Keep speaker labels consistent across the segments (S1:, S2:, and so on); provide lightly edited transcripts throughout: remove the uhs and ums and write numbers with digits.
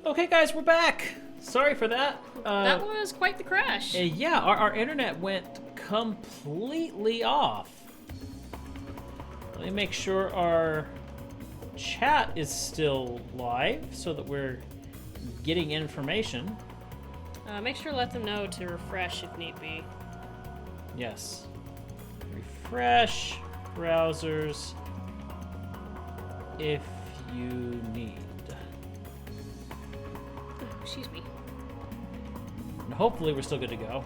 S1: Okay, guys, we're back. Sorry for that.
S2: That was quite the crash.
S1: Yeah, our internet went completely off. Let me make sure our chat is still live so that we're getting information.
S2: Make sure to let them know to refresh if need be.
S1: Yes. Refresh browsers if you need.
S2: Excuse me.
S1: And hopefully we're still good to go.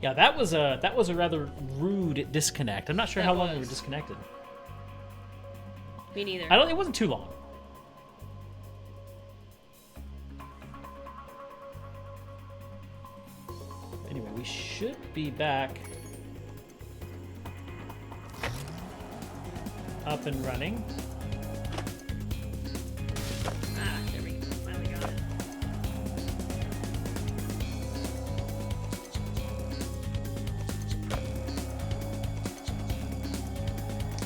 S1: Yeah, that was a rather rude disconnect. I'm not sure how long we were disconnected.
S2: Me neither.
S1: It wasn't too long. Anyway, we should be back up and running.
S2: Ah, there we go. Finally got it.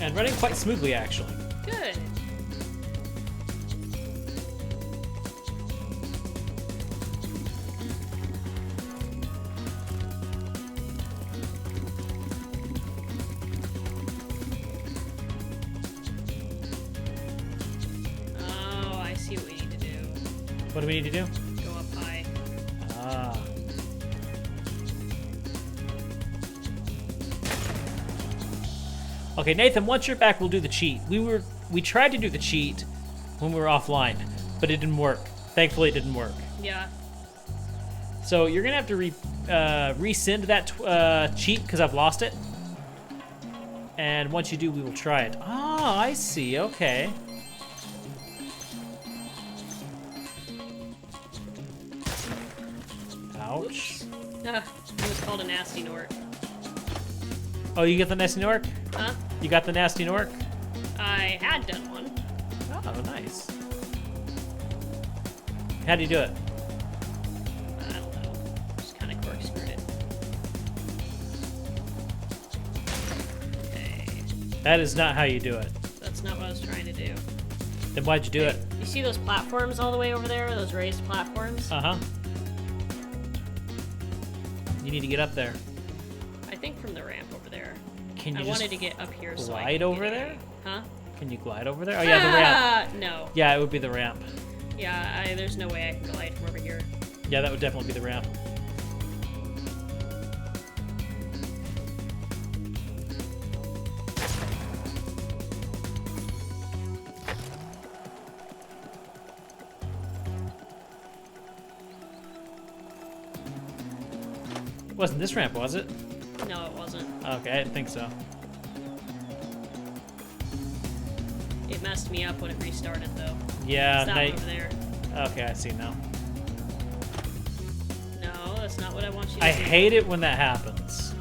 S1: And running quite smoothly, actually.
S2: Good. Oh, I see what we need to do.
S1: What do we need to do?
S2: Go up high.
S1: Ah. Okay, Nathan, once you're back, we'll do the cheat. We tried to do the cheat when we were offline, but it didn't work. Thankfully, it didn't work.
S2: Yeah.
S1: So you're gonna have to resend that cheat because I've lost it. And once you do, we will try it. Ah, I see. Okay. Ouch.
S2: It was called a nasty Nork.
S1: Oh, you get the nasty Nork?
S2: Huh?
S1: You got the nasty Nork?
S2: I had done one.
S1: Oh, nice. How do you do it?
S2: I don't know. Just kind of corkscrewed it. Okay.
S1: That is not how you do it.
S2: That's not what I was trying to do.
S1: Then why'd you do it?
S2: You see those platforms all the way over there? Those raised platforms?
S1: Uh-huh. You need to get up there.
S2: I think from the ramp over there.
S1: Can you
S2: I
S1: just
S2: wanted to get up here so I
S1: glide
S2: could
S1: over
S2: get
S1: there?
S2: Huh?
S1: Can you glide over there? Oh, yeah, the ramp.
S2: No.
S1: Yeah, it would be the ramp.
S2: Yeah, there's no way I can glide from over here.
S1: Yeah, that would definitely be the ramp. It wasn't this ramp, was it?
S2: No, it wasn't.
S1: Okay, I didn't think so.
S2: It messed me up when it restarted, though.
S1: Yeah,
S2: It's that one over there.
S1: Okay, I see now.
S2: No, that's not what I want you to do.
S1: I hate it when that happens.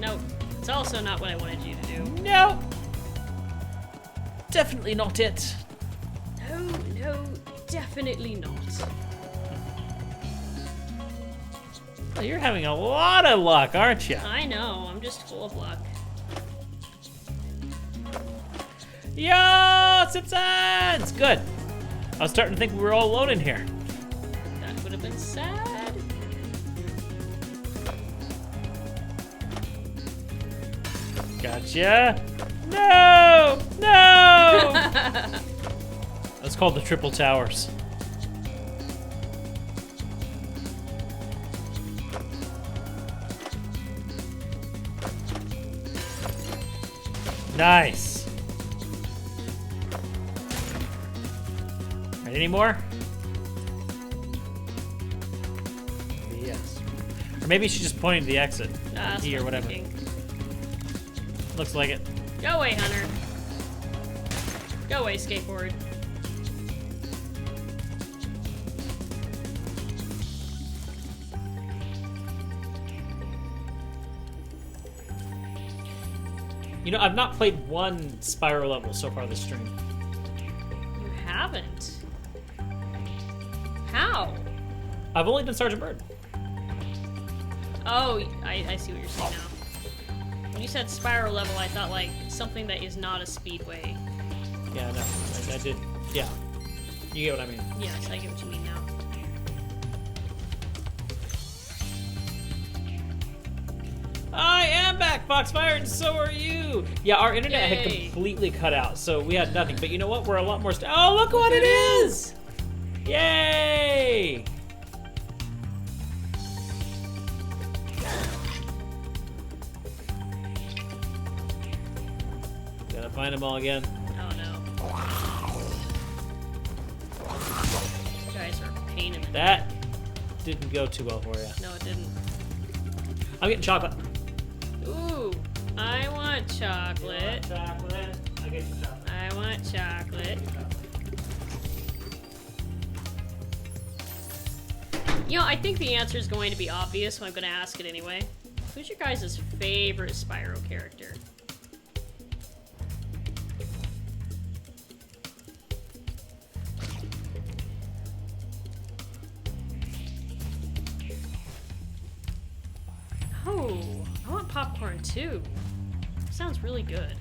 S2: No, it's also not what I wanted you to do.
S1: No! Definitely not it.
S2: No, definitely not.
S1: Well, you're having a lot of luck, aren't you?
S2: I know, I'm just full of luck.
S1: Yo, Simpsons! Good. I was starting to think we were all alone in here.
S2: That would have been sad.
S1: Gotcha. No! No! That's called the Triple Towers. Nice. Right, any more? Yes. Or maybe she's just pointing to the exit.
S2: That's
S1: E or
S2: what I'm
S1: whatever.
S2: thinking.
S1: Looks like it.
S2: Go away, Hunter. Go away, skateboard.
S1: You know, I've not played one Spyro level so far this stream.
S2: You haven't? How?
S1: I've only done Sergeant Bird.
S2: Oh, I see what you're saying now. When you said Spyro level, I thought like something that is not a speedway.
S1: Yeah, no, I did. Yeah, you get what I mean.
S2: Yes, I get what you mean now.
S1: I am back, Foxfire, and so are you. Yeah, our internet had
S2: Yay.
S1: completely cut out, so we had nothing. But you know what? We're a lot more. Oh, look what it is! Yay! Gotta find them all again.
S2: Oh no. You guys are a pain in the
S1: That didn't go too well for you.
S2: No, it didn't.
S1: I'm getting chocolate.
S2: Ooh, I want chocolate.
S1: Chocolate. I get you chocolate.
S2: I want chocolate. You know, I think the answer is going to be obvious, so I'm going to ask it anyway. Who's your guys' favorite Spyro character? Oh, I want popcorn too. Sounds really good.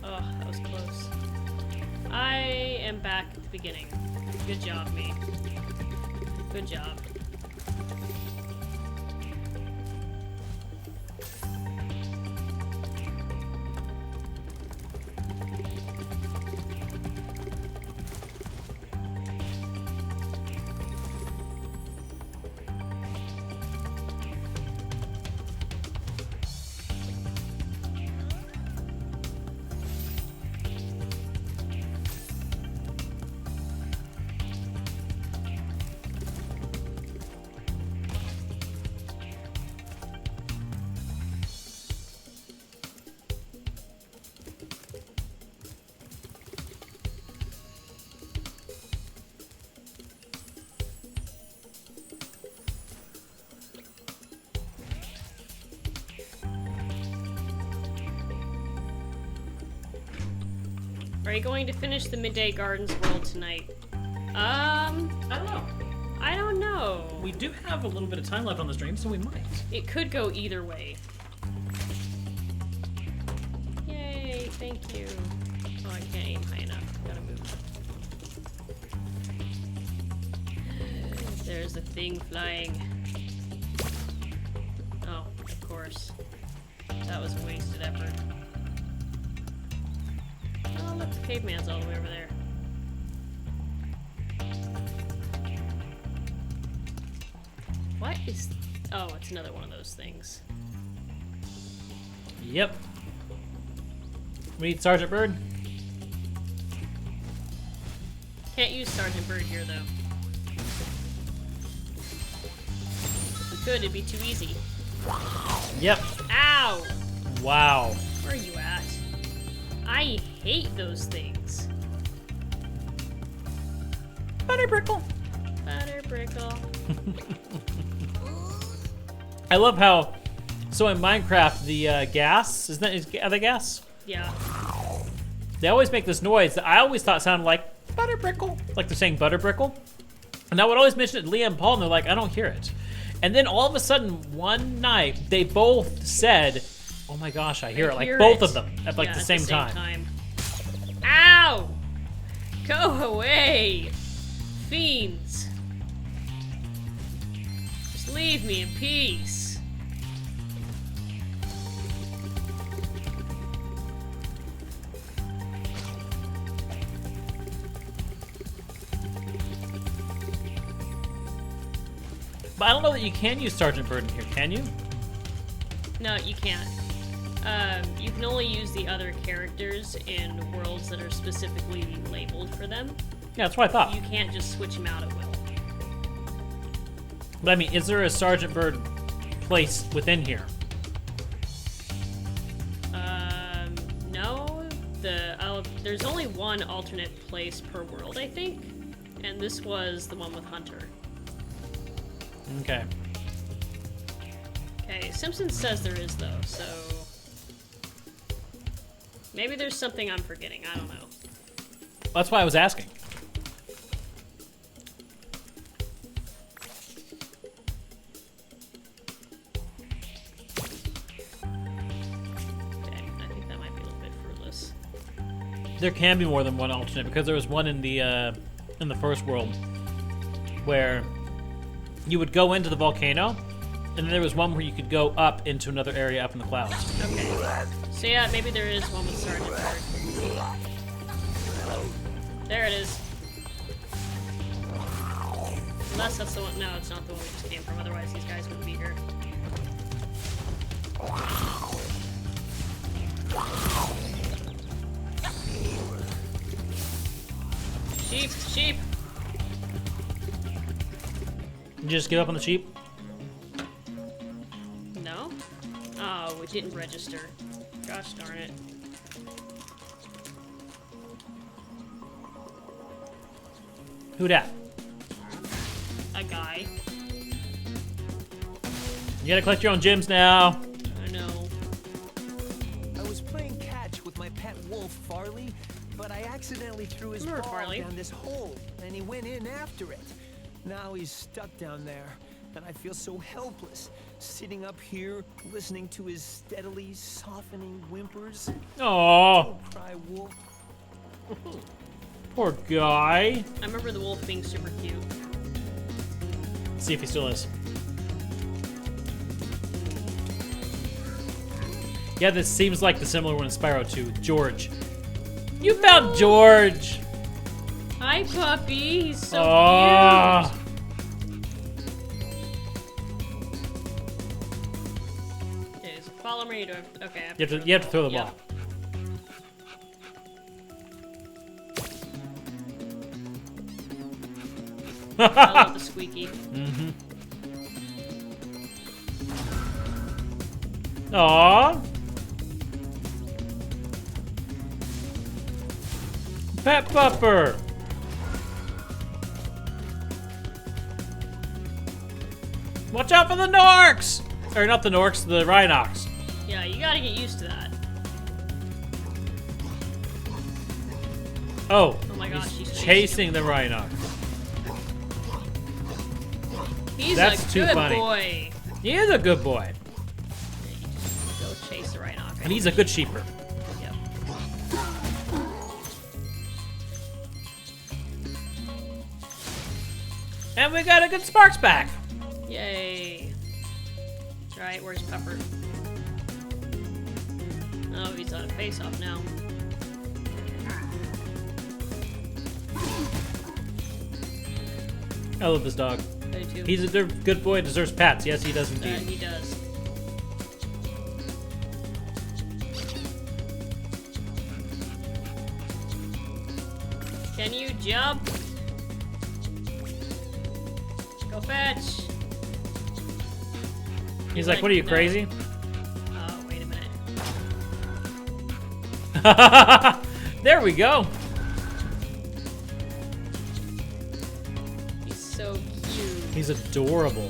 S2: Oh, that was close. I am back at the beginning. Good job, me. Good job. Are you going to finish the Midday Gardens world tonight?
S1: I don't know.
S2: I don't know.
S1: We do have a little bit of time left on the stream, so we might.
S2: It could go either way. Yay, thank you. Oh, I can't aim high enough. Gotta move. There's a thing flying. Oh, of course. That was a wasted effort. Oh, look, the caveman's all the way over there. What is... Oh, it's another one of those things.
S1: Yep. We need Sergeant Bird.
S2: Can't use Sergeant Bird here, though. If we could, it'd be too easy.
S1: Yep.
S2: Ow!
S1: Wow.
S2: Where are you at? I hate those things.
S1: Butterbrickle.
S2: Butterbrickle.
S1: I love how, so in Minecraft, the gas, are they gas?
S2: Yeah.
S1: They always make this noise that I always thought sounded like Butterbrickle, like they're saying Butterbrickle. And I would always mention it to Liam and Paul, and they're like, I don't hear it. And then all of a sudden, one night, they both said, oh my gosh, I hear it, like both of them at like
S2: Yeah,
S1: the
S2: at
S1: same time.
S2: Ow! Go away! Fiends! Just leave me in peace.
S1: But I don't know that you can use Sergeant Bird in here, can you?
S2: No, you can't. You can only use the other characters in worlds that are specifically labeled for them.
S1: Yeah, that's what I thought.
S2: You can't just switch them out at will.
S1: But I mean, is there a Sergeant Bird place within here?
S2: No. there's only one alternate place per world, I think. And this was the one with Hunter.
S1: Okay.
S2: Okay, Simpson says there is, though, so... Maybe there's something I'm forgetting, I don't know.
S1: That's why I was asking.
S2: Okay, I think that might be a little bit fruitless.
S1: There can be more than one alternate, because there was one in the first world where you would go into the volcano, and then there was one where you could go up into another area up in the clouds.
S2: Okay. So yeah, maybe there is one with Sergeant Bird. There it is. Unless that's the one. No, it's not the one we just came from. Otherwise, these guys wouldn't be here. Sheep! Sheep!
S1: You just give up on the sheep?
S2: No? Oh, it didn't register. Gosh darn it.
S1: Who dat?
S2: A guy.
S1: You gotta collect your own gems now.
S2: I know.
S3: I was playing catch with my pet wolf, Farley, but I accidentally threw his
S2: Remember
S3: ball
S2: Farley?
S3: down this hole, and he went in after it. Now he's stuck down there, and I feel so helpless, sitting up here, listening to his steadily softening whimpers.
S1: Oh,
S3: Don't cry, wolf.
S1: poor guy.
S2: I remember the wolf being super cute.
S1: Let's see if he still is. Yeah, this seems like the similar one in Spyro 2. George. You found George!
S2: Hi, puppy. He's so
S1: Oh.
S2: cute. Okay, so follow me. Do I have, okay. I
S1: You have to throw the
S2: Yep.
S1: ball.
S2: I love the squeaky.
S1: Mm-hmm. Aww. Pet Pupper. Watch out for the Norks! Or not the Norks, the Rhinox.
S2: Yeah, you gotta get used to that.
S1: Oh,
S2: Oh my gosh,
S1: he's
S2: he's
S1: chasing the Rhinox.
S2: He's
S1: That's
S2: a
S1: too
S2: good
S1: funny.
S2: boy.
S1: He is a good boy.
S2: Go chase the Rhinox.
S1: And he's a good sheeper.
S2: Yep.
S1: And we got a good Sparks back.
S2: Yay. Right, where's Pepper? Oh, he's on a face-off now.
S1: I love this dog.
S2: I do too.
S1: He's a good boy, deserves pats. Yes, he does indeed.
S2: He does. Can you jump? Go fetch.
S1: He's like, what are you,
S2: no.
S1: crazy?
S2: Oh, wait a minute.
S1: There we go.
S2: He's so cute.
S1: He's adorable.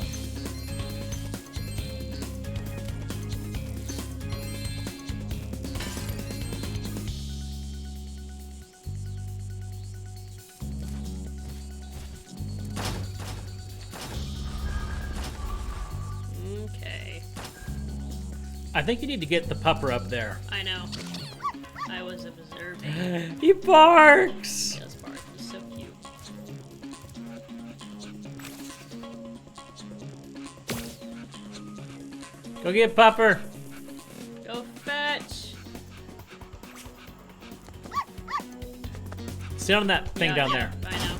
S2: Okay.
S1: I think you need to get the pupper up there.
S2: I know. I was observing.
S1: He barks.
S2: He does bark. He's so cute.
S1: Go get pupper.
S2: Go fetch.
S1: Sit on that thing down there.
S2: I know.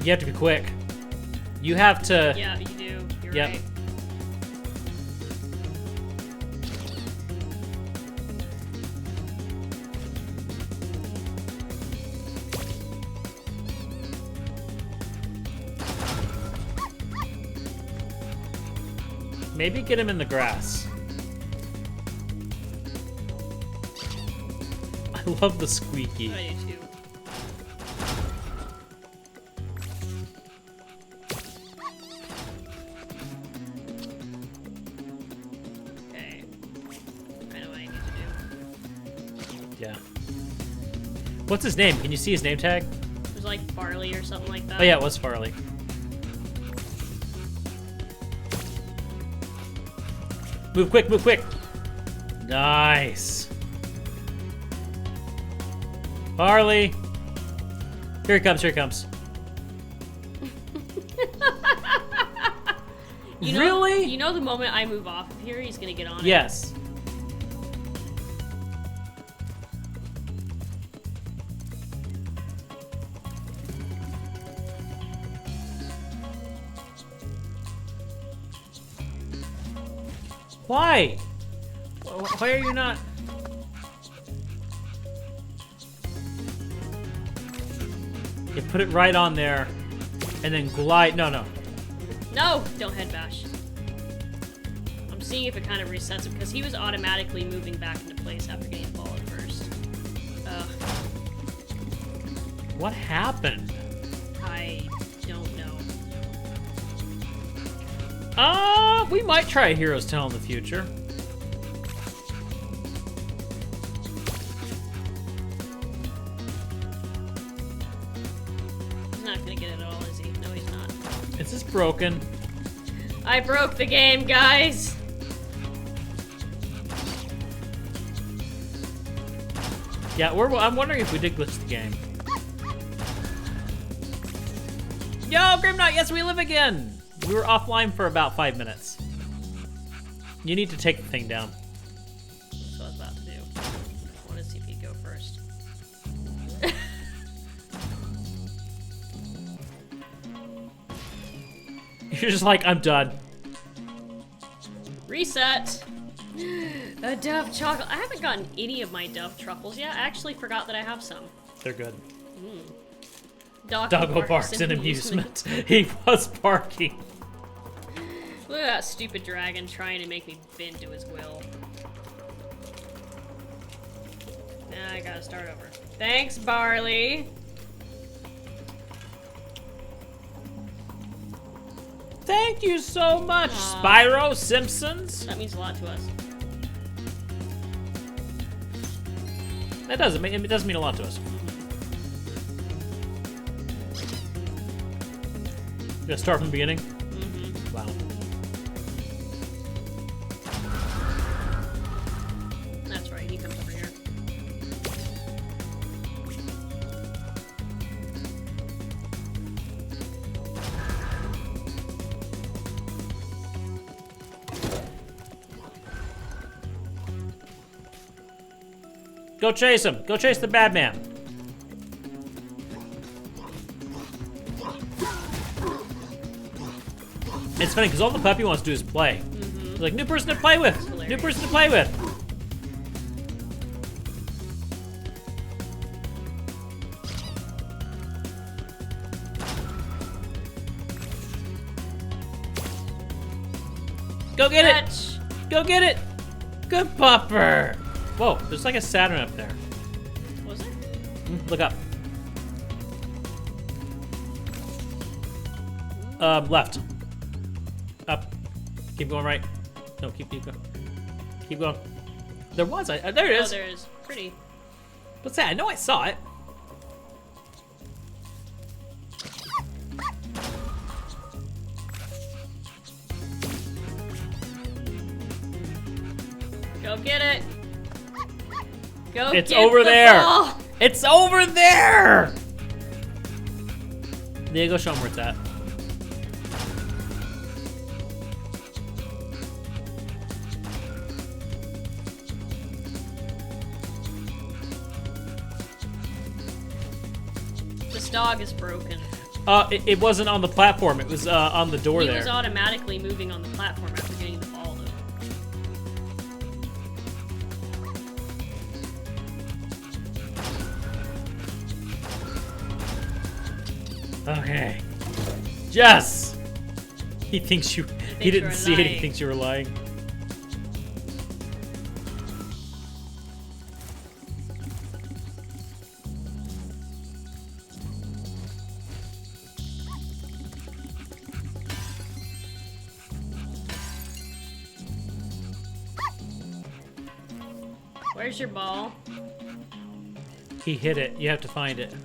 S1: You have to be quick. You have to.
S2: Yeah, you do. You're
S1: Yep.
S2: right.
S1: Maybe get him in the grass. I love the squeaky.
S2: I do too. Okay. I know what I need to do.
S1: Yeah. What's his name? Can you see his name tag?
S2: It was like Farley or something like that.
S1: Oh yeah, it was Farley. Move quick, move quick. Nice. Farley. Here he comes, here he comes. Really?
S2: You know the moment I move off of here, he's gonna get on it.
S1: Yes. Why? Why are you not? You put it right on there, and then glide. No, no.
S2: No, don't head bash. I'm seeing if it kind of resets him because he was automatically moving back into place after getting a ball at first.
S1: What happened?
S2: I don't know.
S1: We might try a Hero's Tale in the future.
S2: He's not gonna get it at all, is he? No, he's not.
S1: Is this broken?
S2: I broke the game, guys!
S1: Yeah, I'm wondering if we did glitch the game. Yo, Grim Knight, yes, we live again! We were offline for about 5 minutes. You need to take the thing down.
S2: That's what I was about to do. I want to see if he'd go first.
S1: You're just like, I'm done.
S2: Reset! A Dove chocolate. I haven't gotten any of my Dove truffles yet. I actually forgot that I have some.
S1: They're good.
S2: Doggo
S1: barks in amusement. He was barking.
S2: Look at that stupid dragon trying to make me bend to his will. Now I gotta start over. Thanks, Barley!
S1: Thank you so much,
S2: Aw.
S1: Spyro Simpsons.
S2: That means a lot to us.
S1: That does. It does mean a lot to us. You gonna start from the beginning?
S2: Mm-hmm.
S1: Wow.
S2: That's right, he comes over here.
S1: Go chase him. Go chase the bad man. It's funny because all the puppy wants to do is play. He's like, new person to play with. New
S2: hilarious.
S1: person to play with. Go get it.
S2: Fetch!
S1: Go get it. Good pupper. Whoa, there's like a Saturn up there.
S2: Was there?
S1: Look up. Left. Up. Keep going right. No, keep going. Keep going. There was. There it
S2: Oh,
S1: is.
S2: there is. Pretty.
S1: What's that? I know I saw it.
S2: Go get it! Go
S1: It's
S2: get
S1: over
S2: the
S1: there.
S2: ball!
S1: It's over there. There you go. Show him where it's at.
S2: This dog is broken.
S1: It wasn't on the platform. It was on the door
S2: He
S1: there.
S2: was automatically moving on the platform after getting the ball, though.
S1: Okay. Jess! He thinks you He didn't see it. He thinks you were lying.
S2: Where's your ball?
S1: He hit it. You have to find it.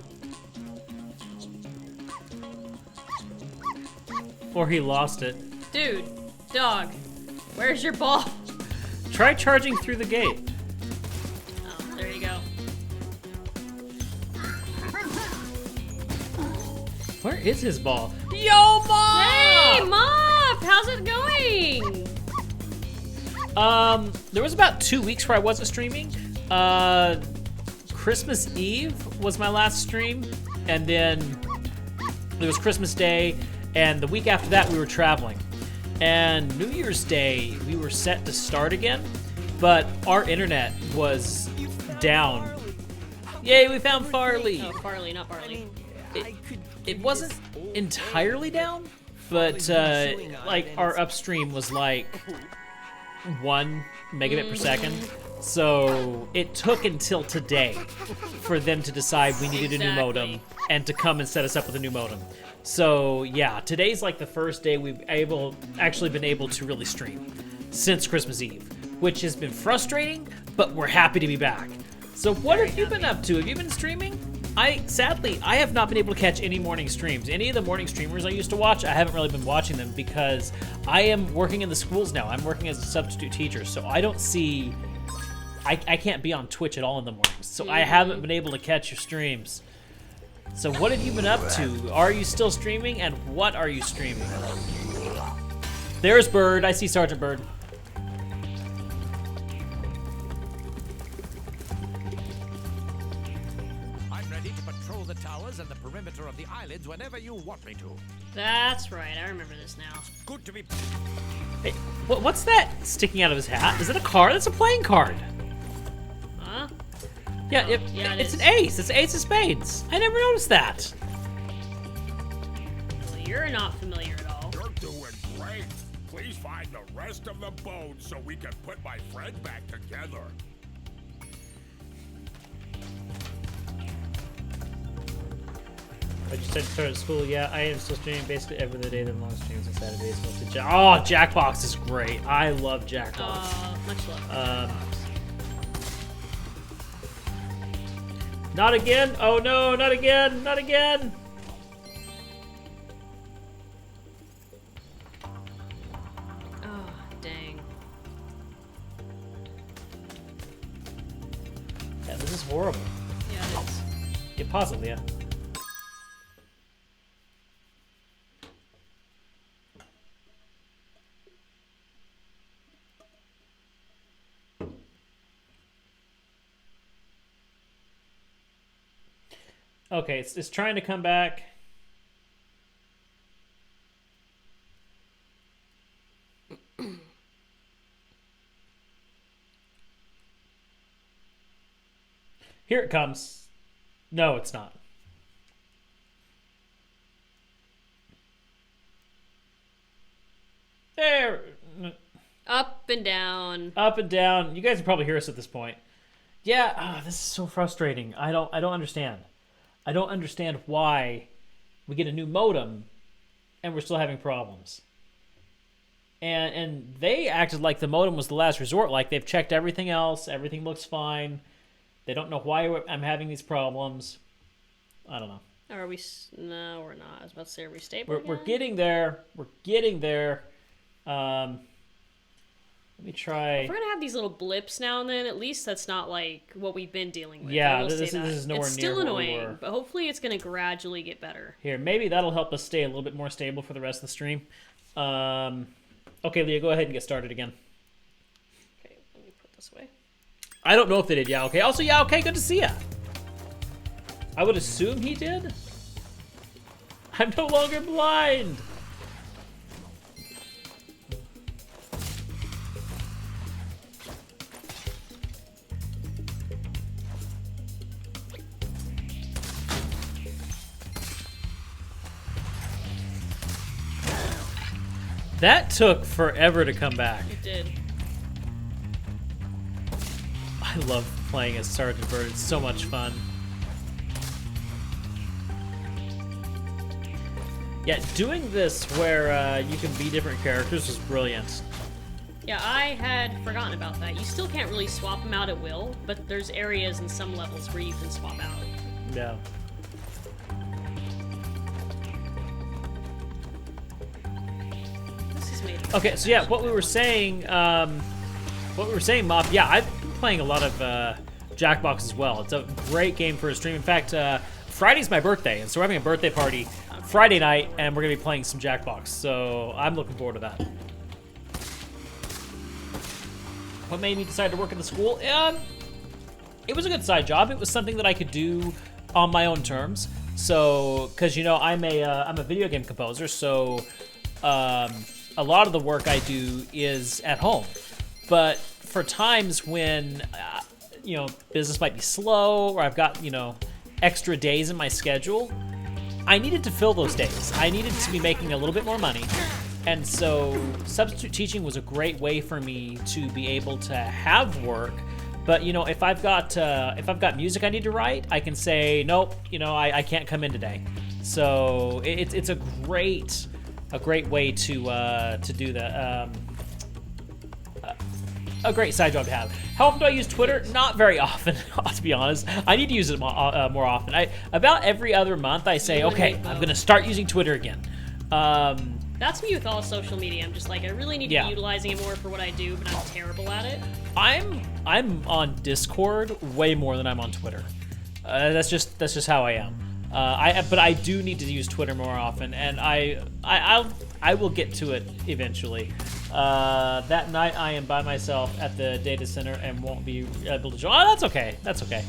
S1: Or he lost it.
S2: Dude, dog, where's your ball?
S1: Try charging through the gate.
S2: Oh, there you go.
S1: Where is his ball? Yo, Mop!
S2: Hey, Mop! How's it going?
S1: There was about 2 weeks where I wasn't streaming. Christmas Eve was my last stream, and then there was Christmas Day, and the week after that we were traveling. And New Year's Day we were set to start again, but our internet was down. Yay, we found Farley!
S2: Oh, Farley, not Barley.
S1: It wasn't entirely down, but like our upstream was like 1 megabit per second. So it took until today for them to decide we needed a new modem and to come and set us up with a new modem. So yeah, today's like the first day we've actually been able to really stream since Christmas Eve, which has been frustrating, but we're happy to be back. So what have you been up to? Have you been streaming? Sadly, I have not been able to catch any morning streams. Any of the morning streamers I used to watch, I haven't really been watching them because I am working in the schools now. I'm working as a substitute teacher, so I don't see... I can't be on Twitch at all in the mornings, so I haven't been able to catch your streams. So what have you been up to? Are you still streaming, and what are you streaming? There's Bird. I see Sergeant Bird.
S4: I'm ready to patrol the towers and the perimeter of the islands whenever you want me to.
S2: That's right, I remember this now.
S4: Good to be...
S1: Hey, what's that sticking out of his hat? Is it a card? That's a playing card.
S2: Huh?
S1: Yeah,
S2: Oh, yeah, it
S1: it's
S2: is.
S1: an ace. It's an ace of spades. I never noticed that.
S2: Well, you're not familiar at all.
S5: You're doing great. Please find the rest of the bones so we can put my friend back together.
S1: I just said start at school. Yeah, I am still streaming basically every other day. The long streams on Saturdays. Mostly Jackbox is great. I love Jackbox.
S2: Much love.
S1: Not again! Oh no, not again! Not again!
S2: Oh, dang.
S1: Yeah, this is horrible.
S2: Yeah, it is.
S1: Yeah, pause it, Leah. Okay, it's trying to come back. Here it comes. No, it's not. There.
S2: Up and down.
S1: Up and down. You guys can probably hear us at this point. Yeah, this is so frustrating. I don't understand. I don't understand why we get a new modem and we're still having problems. And they acted like the modem was the last resort, like they've checked everything else, everything looks fine. They don't know why I'm having these problems. I don't know.
S2: Are we? No, we're not. I was about to say, are we stable?
S1: We're getting there. We're getting there. Let me try.
S2: If we're gonna have these little blips now and then, at least that's not like what we've been dealing with.
S1: Yeah,
S2: I will
S1: this
S2: say that.
S1: is nowhere
S2: it's
S1: near
S2: still
S1: what we
S2: annoying,
S1: were.
S2: but hopefully it's gonna gradually get better.
S1: Here, maybe that'll help us stay a little bit more stable for the rest of the stream. Okay, Leah, go ahead and get started again.
S2: Okay, let me put this away.
S1: I don't know if they did. Yeah, okay. Also, yeah, okay. Good to see ya. I would assume he did. I'm no longer blind. That took forever to come back.
S2: It did.
S1: I love playing as Sergeant Bird. It's so much fun. Yeah, doing this where you can be different characters was brilliant.
S2: Yeah, I had forgotten about that. You still can't really swap them out at will, but there's areas in some levels where you can swap out.
S1: Yeah.
S2: This is made.
S1: Okay, so yeah, what we were saying, Mop. Yeah, I've been playing a lot of Jackbox as well. It's a great game for a stream. In fact, Friday's my birthday, and so we're having a birthday party Friday night, and we're gonna be playing some Jackbox. So I'm looking forward to that. What made me decide to work at the school? It was a good side job. It was something that I could do on my own terms. So, because I'm a video game composer, so a lot of the work I do is at home. But for times when business might be slow, or I've got extra days in my schedule, I needed to fill those days. I needed to be making a little bit more money. And so substitute teaching was a great way for me to be able to have work. But if I've got music I need to write, I can say nope. I can't come in today. So it's a great way to do that. A great side job to have. How often do I use Twitter? Not very often, to be honest. I need to use it more often. About every other month, I say, okay, I'm gonna start using Twitter again.
S2: That's me with all social media. I'm just like, I really need to be utilizing it more for what I do, but I'm terrible at it.
S1: I'm on Discord way more than I'm on Twitter. That's just how I am. But I do need to use Twitter more often, and I will get to it eventually. That night I am by myself at the data center and won't be able to join. Oh, that's okay. That's okay.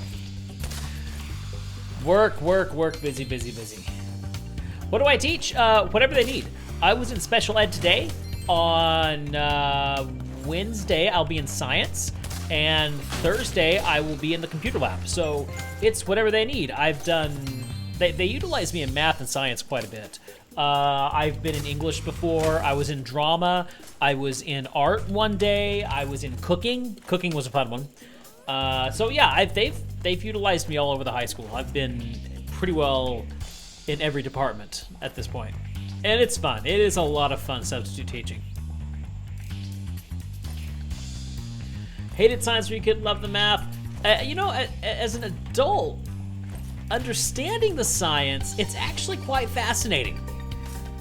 S1: Work, busy. What do I teach? Whatever they need. I was in special ed today. On Wednesday, I'll be in science. And Thursday, I will be in the computer lab. So it's whatever they need. They utilize me in math and science quite a bit. I've been in English before. I was in drama. I was in art one day. I was in cooking. Cooking was a fun one. So yeah, they've utilized me all over the high school. I've been pretty well in every department at this point. And it's fun. It is a lot of fun substitute teaching. Hated science where you could love the math. As an adult, understanding the science, it's actually quite fascinating.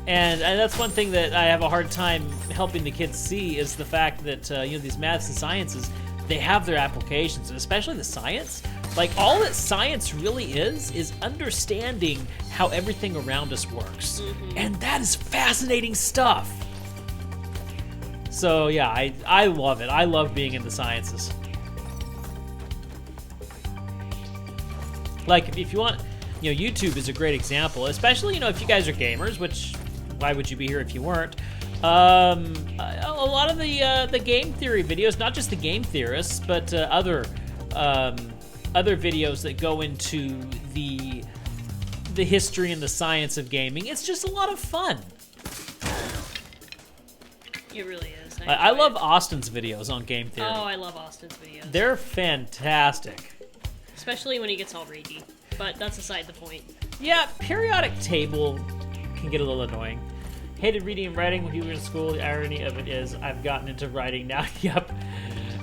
S1: And that's one thing that I have a hard time helping the kids see is the fact that these maths and sciences, they have their applications, and especially the science. Like, all that science really is understanding how everything around us works. Mm-hmm. And that is fascinating stuff. So yeah, I love it. I love being in the sciences. Like, if you want, YouTube is a great example, especially, if you guys are gamers, which, why would you be here if you weren't? A lot of the game theory videos, not just the game theorists, but other videos that go into the history and the science of gaming. It's just a lot of fun.
S2: It really is.
S1: I love Austin's videos on game theory.
S2: Oh, I love Austin's videos.
S1: They're fantastic.
S2: Especially when he gets all ragey. But that's aside the point.
S1: Yeah, periodic table can get a little annoying. Hated reading and writing when you were in school. The irony of it is I've gotten into writing now. Yep.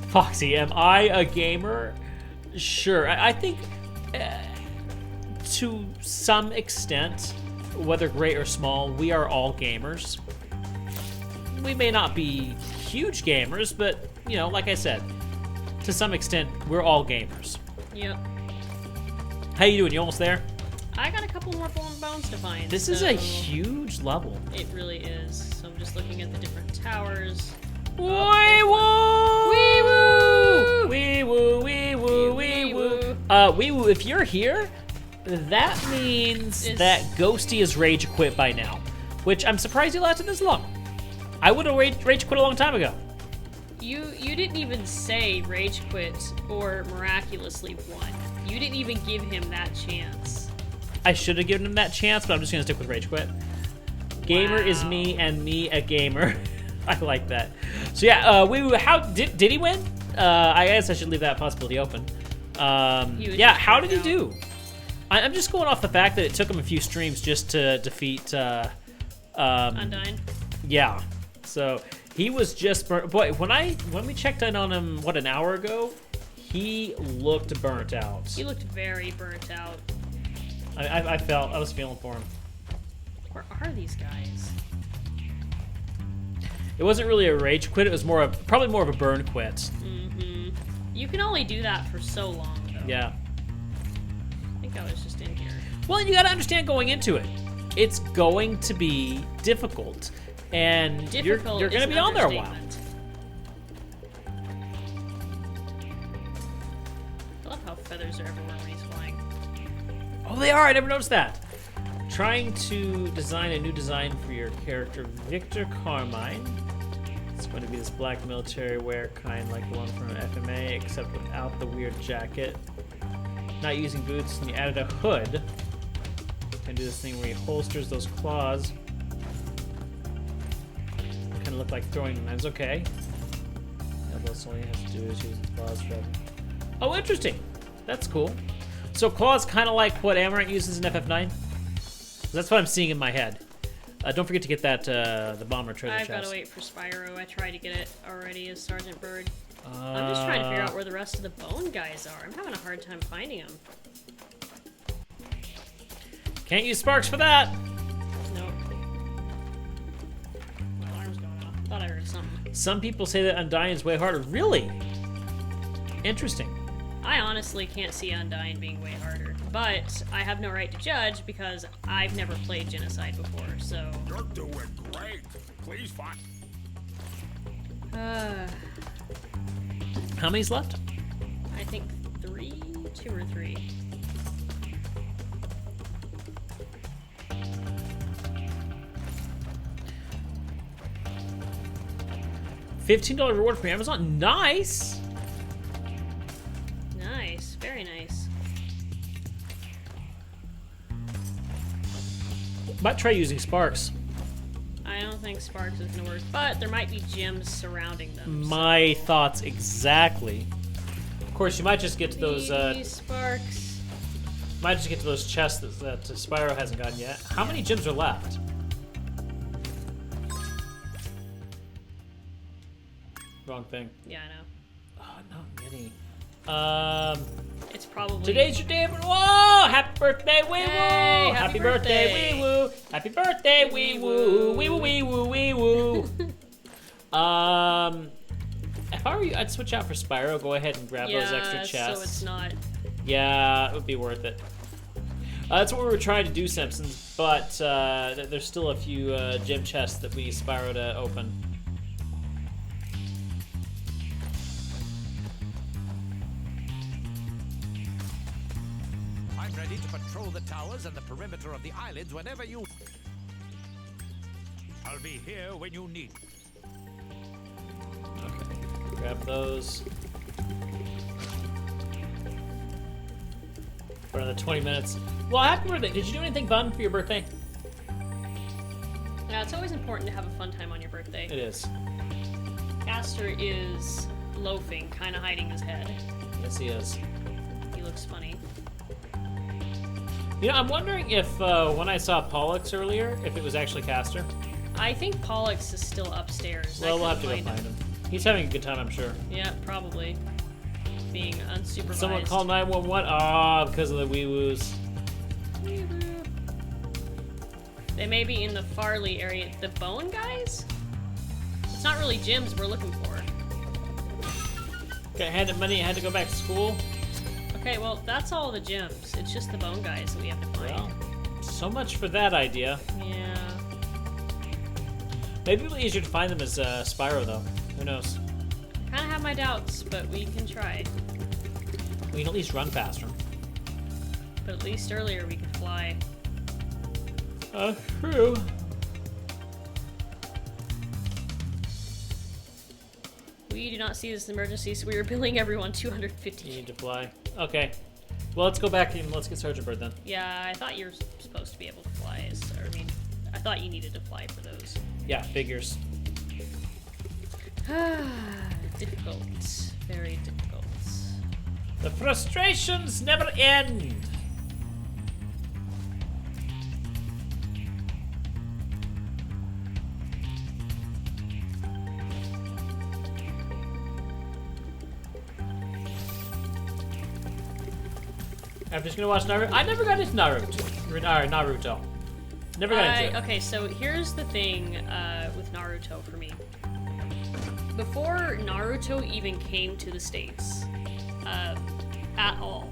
S1: Foxy, am I a gamer? Sure. I think to some extent, whether great or small, we are all gamers. We may not be huge gamers, but, like I said, to some extent, we're all gamers.
S2: Yep.
S1: How you doing? You almost there?
S2: I got a couple more bones to find.
S1: This is a huge level.
S2: It really is. So I'm just looking at the different towers.
S1: Wee woo! Wee woo! Wee woo! Wee woo! Wee woo! Wee woo! If you're here, that means that Ghosty is rage quit by now, which I'm surprised he lasted this long. I would have rage quit a long time ago.
S2: You didn't even say rage quit or miraculously won. You didn't even give him that chance.
S1: I should have given him that chance, but I'm just gonna stick with rage quit. Gamer is
S2: Wow.
S1: me, and me a gamer. I like that. So yeah, how did he win? I guess I should leave that possibility open.
S2: He was
S1: Yeah,
S2: just
S1: how did he
S2: burnt
S1: do? I'm just going off the fact that it took him a few streams just to defeat.
S2: Undyne.
S1: Yeah, so he was just burnt. Boy, when we checked in on him, what, an hour ago, he looked burnt out.
S2: He looked very burnt out.
S1: I was feeling for him.
S2: Where are these guys?
S1: It wasn't really a rage quit. It was probably more of a burn quit.
S2: Mm-hmm. You can only do that for so long, though.
S1: Yeah.
S2: I think I was just in here.
S1: Well, you got to understand going into it, it's going to be difficult, and
S2: Difficult
S1: you're going to
S2: is
S1: be
S2: an
S1: on there a while.
S2: understatement. I love how feathers are everywhere when he's flying.
S1: Oh, they are. I never noticed that. Trying to design a new design for your character, Victor Carmine. It's going to be this black military wear kind like the one from FMA, except without the weird jacket. Not using boots, and you added a hood. Can do this thing where he holsters those claws. Kind of look like throwing knives. Okay. Yeah, that's all he has to do is use his claws for. Oh, interesting. That's cool. So claws kind of like what Amaranth uses in FF9. That's what I'm seeing in my head. Don't forget to get that the bomber treasure
S2: I've
S1: chest.
S2: got to wait for Spyro. I tried to get it already as Sergeant Bird. I'm just trying to figure out where the rest of the bone guys are. I'm having a hard time finding them.
S1: Can't use sparks for that.
S2: Nope. My alarm's going off. Thought I heard something.
S1: Some people say that Undyne is way harder. Really? Interesting.
S2: I honestly can't see Undyne being way harder, but I have no right to judge because I've never played Genocide before, so...
S5: You're doing great. Please find.
S1: How many's left?
S2: I think 2 or 3.
S1: $15 reward from Amazon. Nice.
S2: Nice, very nice.
S1: Might try using sparks.
S2: I don't think Sparks is gonna work, but there might be gems surrounding them.
S1: My thoughts exactly. Of course, you might just get to those.
S2: These Sparks.
S1: Might just get to those chests that Spyro hasn't gotten yet. How many gems are left? Wrong thing.
S2: Yeah, I know.
S1: Oh, not many.
S2: It's probably...
S1: Today's your day. Whoa! Happy birthday, wee woo!
S2: Yay,
S1: Happy
S2: happy
S1: birthday,
S2: birthday.
S1: wee woo! Happy birthday, wee woo! Wee woo, wee woo, wee woo! If I were you, I'd switch out for Spyro. Go ahead and grab those extra chests.
S2: so it's not...
S1: Yeah, it would be worth it. That's what we were trying to do, Simpsons, but there's still a few gem chests that we need Spyro to open.
S4: I'm ready to patrol the towers and the perimeter of the islands whenever you... I'll be here when you need me.
S1: Okay, grab those. For another 20 minutes. Well, happy birthday. Did you do anything fun for your birthday?
S2: Yeah, it's always important to have a fun time on your birthday.
S1: It is.
S2: Castor is loafing, kind of hiding his head.
S1: Yes, he is.
S2: He looks funny.
S1: You know, I'm wondering if when I saw Pollux earlier, if it was actually Castor.
S2: I think Pollux is still upstairs.
S1: Well,
S2: I
S1: we'll have to go
S2: couldn't
S1: find him. He's having a good time, I'm sure.
S2: Yeah, probably. Being unsupervised.
S1: Someone call 911. Ah, because of the wee woos.
S2: They may be in the Farley area. The bone guys? It's not really gems we're looking for.
S1: Okay, I had the money. I had to go back to school.
S2: Okay, well, that's all the gems. It's just the bone guys that we have to find.
S1: Well, so much for that idea.
S2: Yeah.
S1: Maybe it'll be easier to find them as Spyro, though. Who knows?
S2: Kind of have my doubts, but we can try.
S1: We can at least run faster.
S2: But at least earlier we could fly.
S1: True.
S2: We do not see this emergency, so we are billing everyone
S1: You
S2: $250.
S1: need to fly. Okay. Well, let's go back and let's get Sergeant Bird then.
S2: Yeah, I thought you were supposed to be able to fly. I thought you needed to fly for those.
S1: Yeah, figures.
S2: Difficult. Very difficult.
S1: The frustrations never end. I'm just gonna watch Naruto. I never got into Naruto. Never got into it.
S2: Okay, so here's the thing with Naruto for me. Before Naruto even came to the States, at all,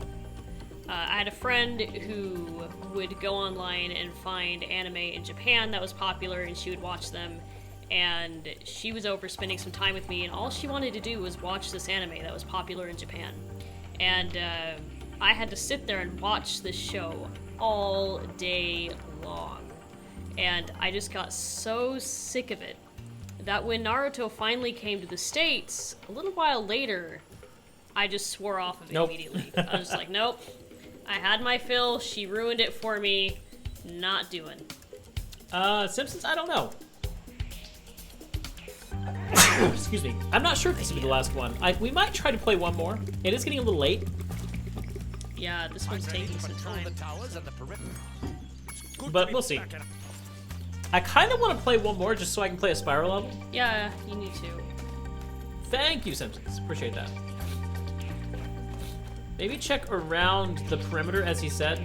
S2: I had a friend who would go online and find anime in Japan that was popular, and she would watch them. And she was over spending some time with me, and all she wanted to do was watch this anime that was popular in Japan. And I had to sit there and watch this show all day long. And I just got so sick of it that when Naruto finally came to the States, a little while later, I just swore off of it immediately. I was like, nope, I had my fill, she ruined it for me, not doing.
S1: Simpsons, I don't know. Excuse me. I'm not sure if this will be the last one. We might try to play one more. It is getting a little late.
S2: Yeah, this one's taking some time.
S1: But we'll see. I kind of want to play one more just so I can play a Spyro level.
S2: Yeah, you need to.
S1: Thank you, Simpsons. Appreciate that. Maybe check around the perimeter, as he said.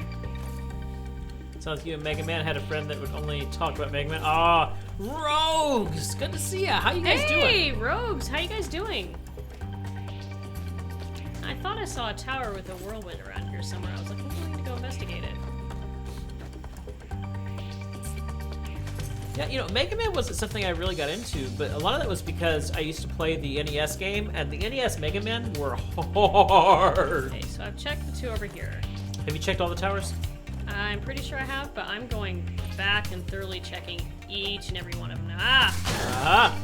S1: Sounds like you and Mega Man had a friend that would only talk about Mega Man. Ah, Rogues! Good to see ya. How you guys doing?
S2: Hey, Rogues! How you guys doing? I thought I saw a tower with a whirlwind around here somewhere. I was like, I'm going to go investigate it.
S1: Yeah, you know, Mega Man wasn't something I really got into, but a lot of that was because I used to play the NES game, and the NES Mega Man were hard.
S2: Okay, so I've checked the two over here.
S1: Have you checked all the towers?
S2: I'm pretty sure I have, but I'm going back and thoroughly checking each and every one of them. Ah!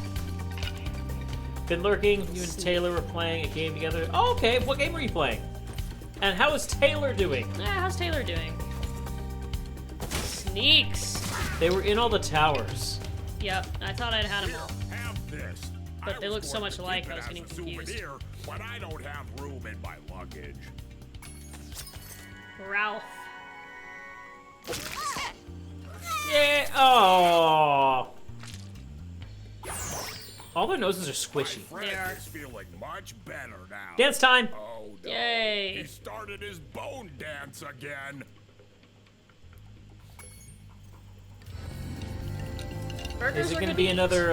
S1: Been lurking. You and Taylor were playing a game together. Oh, okay. What game were you playing? And how is Taylor doing?
S2: How's Taylor doing? Sneaks!
S1: They were in all the towers.
S2: Yep, I thought I'd had them all.
S5: Have this.
S2: But they look so much
S5: to
S2: alike,
S5: keep
S2: I
S5: it
S2: was
S5: as
S2: getting
S5: a
S2: confused.
S5: souvenir, but I don't have room in my luggage.
S2: Ralph.
S1: Yeah. Oh. All their noses are squishy.
S5: My friend
S2: They are.
S5: is feeling much better now.
S1: Dance time.
S5: Oh no.
S2: Yay.
S5: He started his bone dance again.
S2: Burgers
S1: Is it
S2: are
S1: going to
S2: gonna
S1: be another?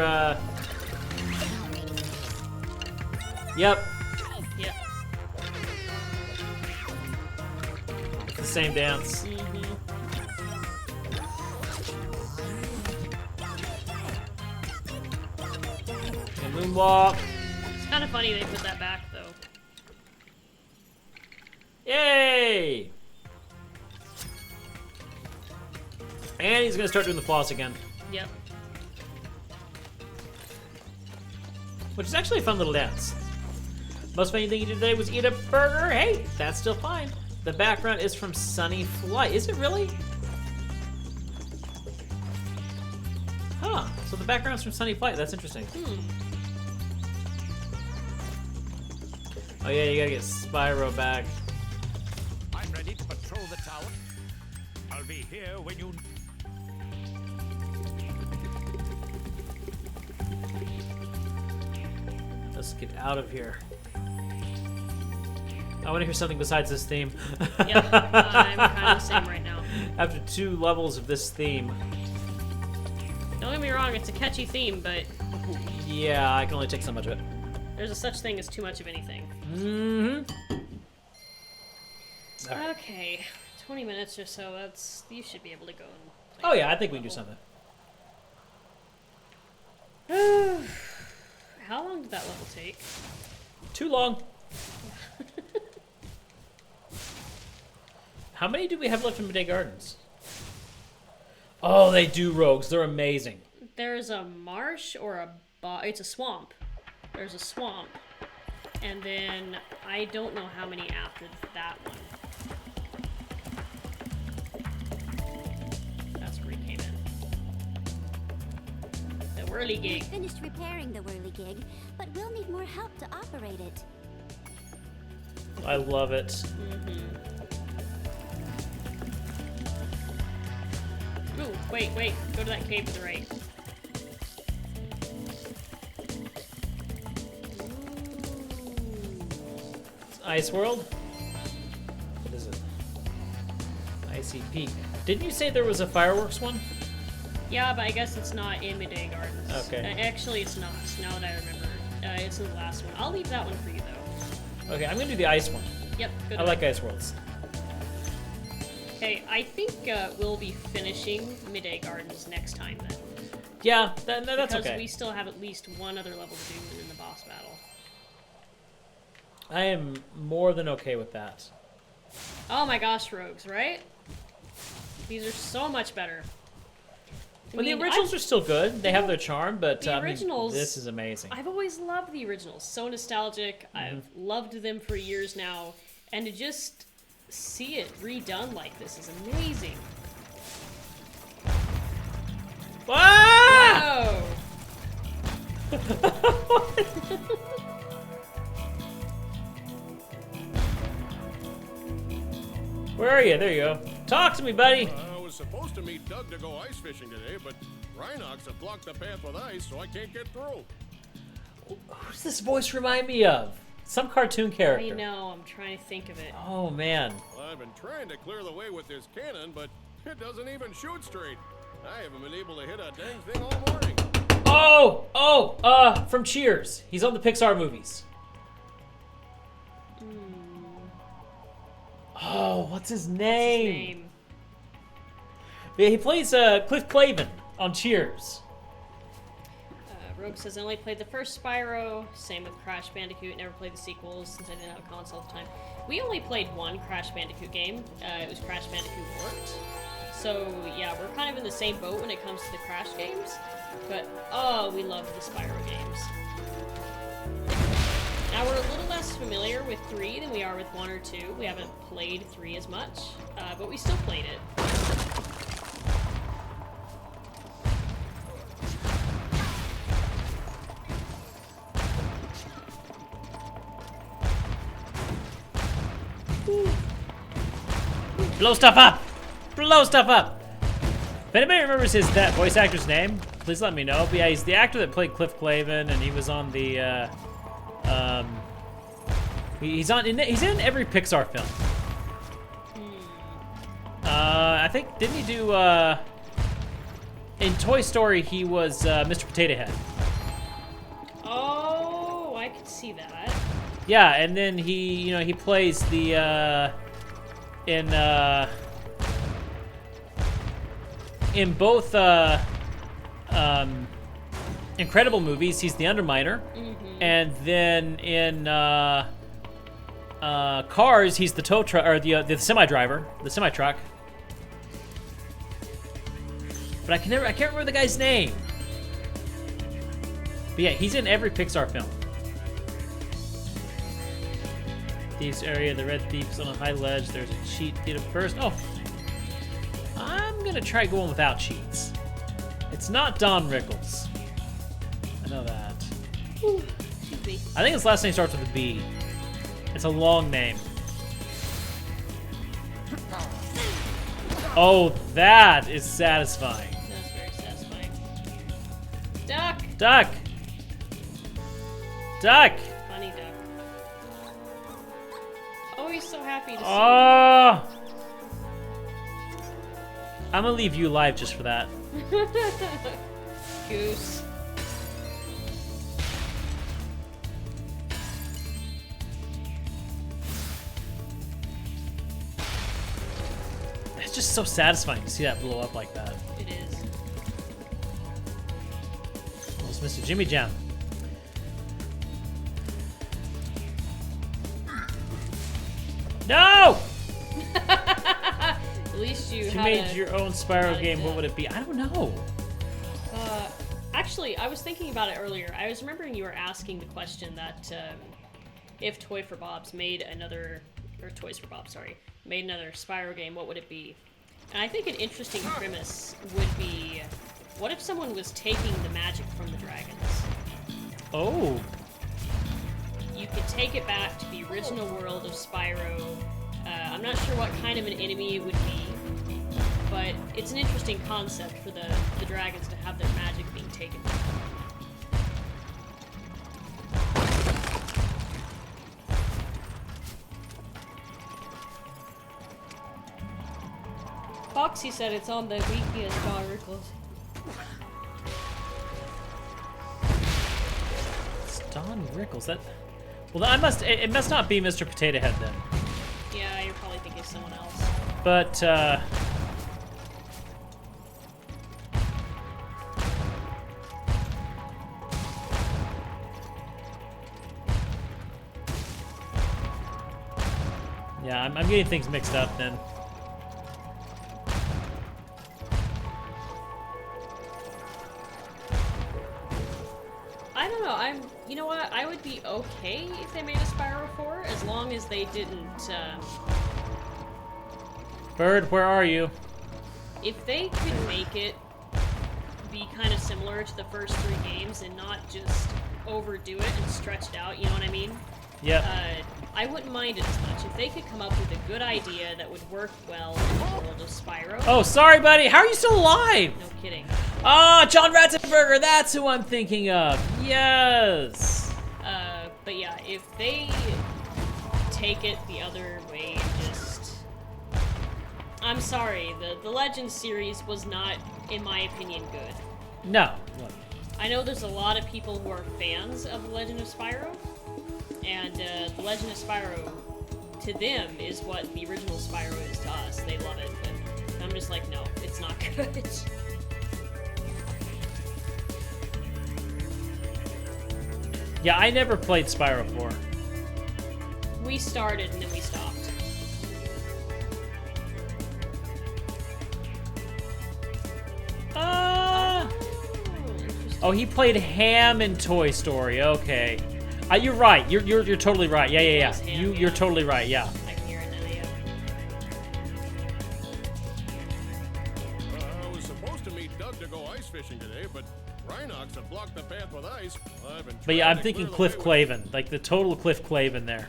S1: Yep.
S2: Yep.
S1: It's the same dance. And moonwalk.
S2: It's kind of funny they put that back, though.
S1: Yay! And he's gonna start doing the floss again,
S2: Yep.
S1: which is actually a fun little dance. Most funny thing you did today was eat a burger. Hey, that's still fine. The background is from Sunny Flight. Is it really? Huh. So the background's from Sunny Flight. That's interesting. Oh yeah, you gotta get Spyro back.
S4: I'm ready to patrol the tower. I'll be here when you...
S1: Let's get out of here. I want to hear something besides this theme.
S2: Yep. I'm kind of the same right now.
S1: After 2 levels of this theme.
S2: Don't get me wrong, it's a catchy theme, but
S1: Yeah, I can only take so much of it.
S2: there's a such thing as too much of anything.
S1: Mm-hmm. All right.
S2: Okay, 20 minutes or so. That's you should be able to go. And play
S1: Oh yeah, I think we can do something.
S2: How long did that level take?
S1: Too long. How many do we have left in Midday Gardens? Oh, they do, Rogues. They're amazing.
S2: There's a marsh or a it's a swamp. There's a swamp, and then I don't know how many after that one. That's where he came in. whirligig.
S6: Finished repairing the whirligig, but we'll need more help to operate it.
S1: I love it.
S2: Ooh, wait. Go to that cave to the right.
S1: Ice World? What is it? Icy Peak. Didn't you say there was a fireworks one?
S2: Yeah, but I guess it's not in Midday Gardens.
S1: Okay.
S2: Actually, it's not, now that I remember. It's the last one. I'll leave that one for you, though.
S1: Okay, I'm gonna do the ice one.
S2: Yep, good.
S1: I like Ice Worlds.
S2: Okay, I think we'll be finishing Midday Gardens next time, then.
S1: Yeah, that's
S2: because
S1: okay.
S2: we still have at least one other level to do in the boss battle.
S1: I am more than okay with that.
S2: Oh my gosh, rogues, right? These are so much better.
S1: Well, the originals are still good. They have their charm, but
S2: the originals,
S1: this is amazing.
S2: I've always loved the originals. So nostalgic. I've loved them for years now. And to just see it redone like this is amazing.
S1: Ah!
S2: Whoa!
S1: Where are you? There you go. Talk to me, buddy.
S5: I was supposed to meet Doug to go ice fishing today, but Rhinox have blocked the path with ice, so I can't get through.
S1: Who's this voice remind me of? Some cartoon character.
S2: I know, I'm trying to think of it.
S1: Oh, man.
S5: Well, I've been trying to clear the way with this cannon, but it doesn't even shoot straight. I haven't been able to hit a dang thing all morning.
S1: From Cheers. He's on the Pixar movies. Oh, what's his name? Yeah, he plays Cliff Clavin on Cheers.
S2: Rogue says, I only played the first Spyro. Same with Crash Bandicoot. Never played the sequels since I didn't have a console at the time. We only played one Crash Bandicoot game. It was Crash Bandicoot Warped. So, yeah, we're kind of in the same boat when it comes to the Crash games. But, oh, we love the Spyro games. Now, we're a little less familiar with 3 than we are with 1 or 2. We haven't played 3 as much, but we still played it.
S1: Blow stuff up! Blow stuff up! If anybody remembers that voice actor's name, please let me know. But yeah, he's the actor that played Cliff Clavin, and he was on the, he's in every Pixar film. I think, didn't he do, in Toy Story, he was, Mr. Potato Head.
S2: Oh, I could see that.
S1: Yeah, and then he plays the, in both Incredible movies, he's the Underminer, and then in Cars, he's the tow truck or the semi driver, the semi truck. But I can't remember the guy's name. But yeah, he's in every Pixar film. Thieves area, the red thief's on a high ledge. There's a cheat. Get him first. Oh, I'm gonna try going without cheats. It's not Don Rickles. I know that.
S2: Ooh, excuse me.
S1: I think his last name starts with a B. It's a long name. Oh, that is satisfying.
S2: That's very satisfying. Duck!
S1: Duck! Duck!
S2: Funny duck. Oh, he's so happy to see
S1: Oh! I'm gonna leave you alive just for that.
S2: you. Goose.
S1: It's just so satisfying to see that blow up like that.
S2: It is.
S1: Almost Mr. Jimmy Jam. No!
S2: At least you
S1: If you
S2: had
S1: made your own Spyro
S2: had
S1: game,
S2: a-
S1: what would it be? I don't know.
S2: Actually, I was thinking about it earlier. I was remembering you were asking the question that if Toy for Bob's made another, or Toys for Bob, sorry, made another Spyro game, what would it be? And I think an interesting premise would be what if someone was taking the magic from the dragons?
S1: Oh.
S2: You could take it back to the original world of Spyro. I'm not sure what kind of an enemy it would be, but it's an interesting concept for the dragons to have their magic being taken back. Foxy said it's on the wiki as John Rickles.
S1: It's Don Rickles. That. Well, I must. It must not be Mr. Potato Head then.
S2: Yeah, you're probably thinking of someone else.
S1: But. Yeah, I'm getting things mixed up then.
S2: I don't know. You know what? I would be okay if they made a Spyro 4, as long as they didn't.
S1: Bird, where are you?
S2: If they could make it be kind of similar to the first 3 games and not just overdo it and stretch it out, you know what I mean?
S1: Yep.
S2: I wouldn't mind it as much. If they could come up with a good idea that would work well in the world of Spyro.
S1: Oh, sorry, buddy. How are you still alive?
S2: No kidding.
S1: Ah, John Ratzenberger. That's who I'm thinking of. Yes.
S2: But yeah, if they take it the other way and just... I'm sorry, the Legends series was not, in my opinion, good.
S1: No.
S2: I know there's a lot of people who are fans of The Legend of Spyro, and The Legend of Spyro, to them, is what the original Spyro is to us. They love it, but I'm just like, no, it's not good.
S1: Yeah, I never played Spyro 4.
S2: We started and then we stopped.
S1: Oh, he played Ham in Toy Story. Okay. You're right. You're totally right. Yeah.
S2: Ham,
S1: You're totally right. Yeah.
S2: I can hear it now, yeah.
S5: I was supposed to meet Doug to go ice fishing today, but Rhinox have blocked the path with ice. I've been
S1: But yeah,
S5: trying
S1: I'm
S5: to
S1: thinking
S5: clear the
S1: Cliff
S5: way with-
S1: Clavin, like the total Cliff Clavin there.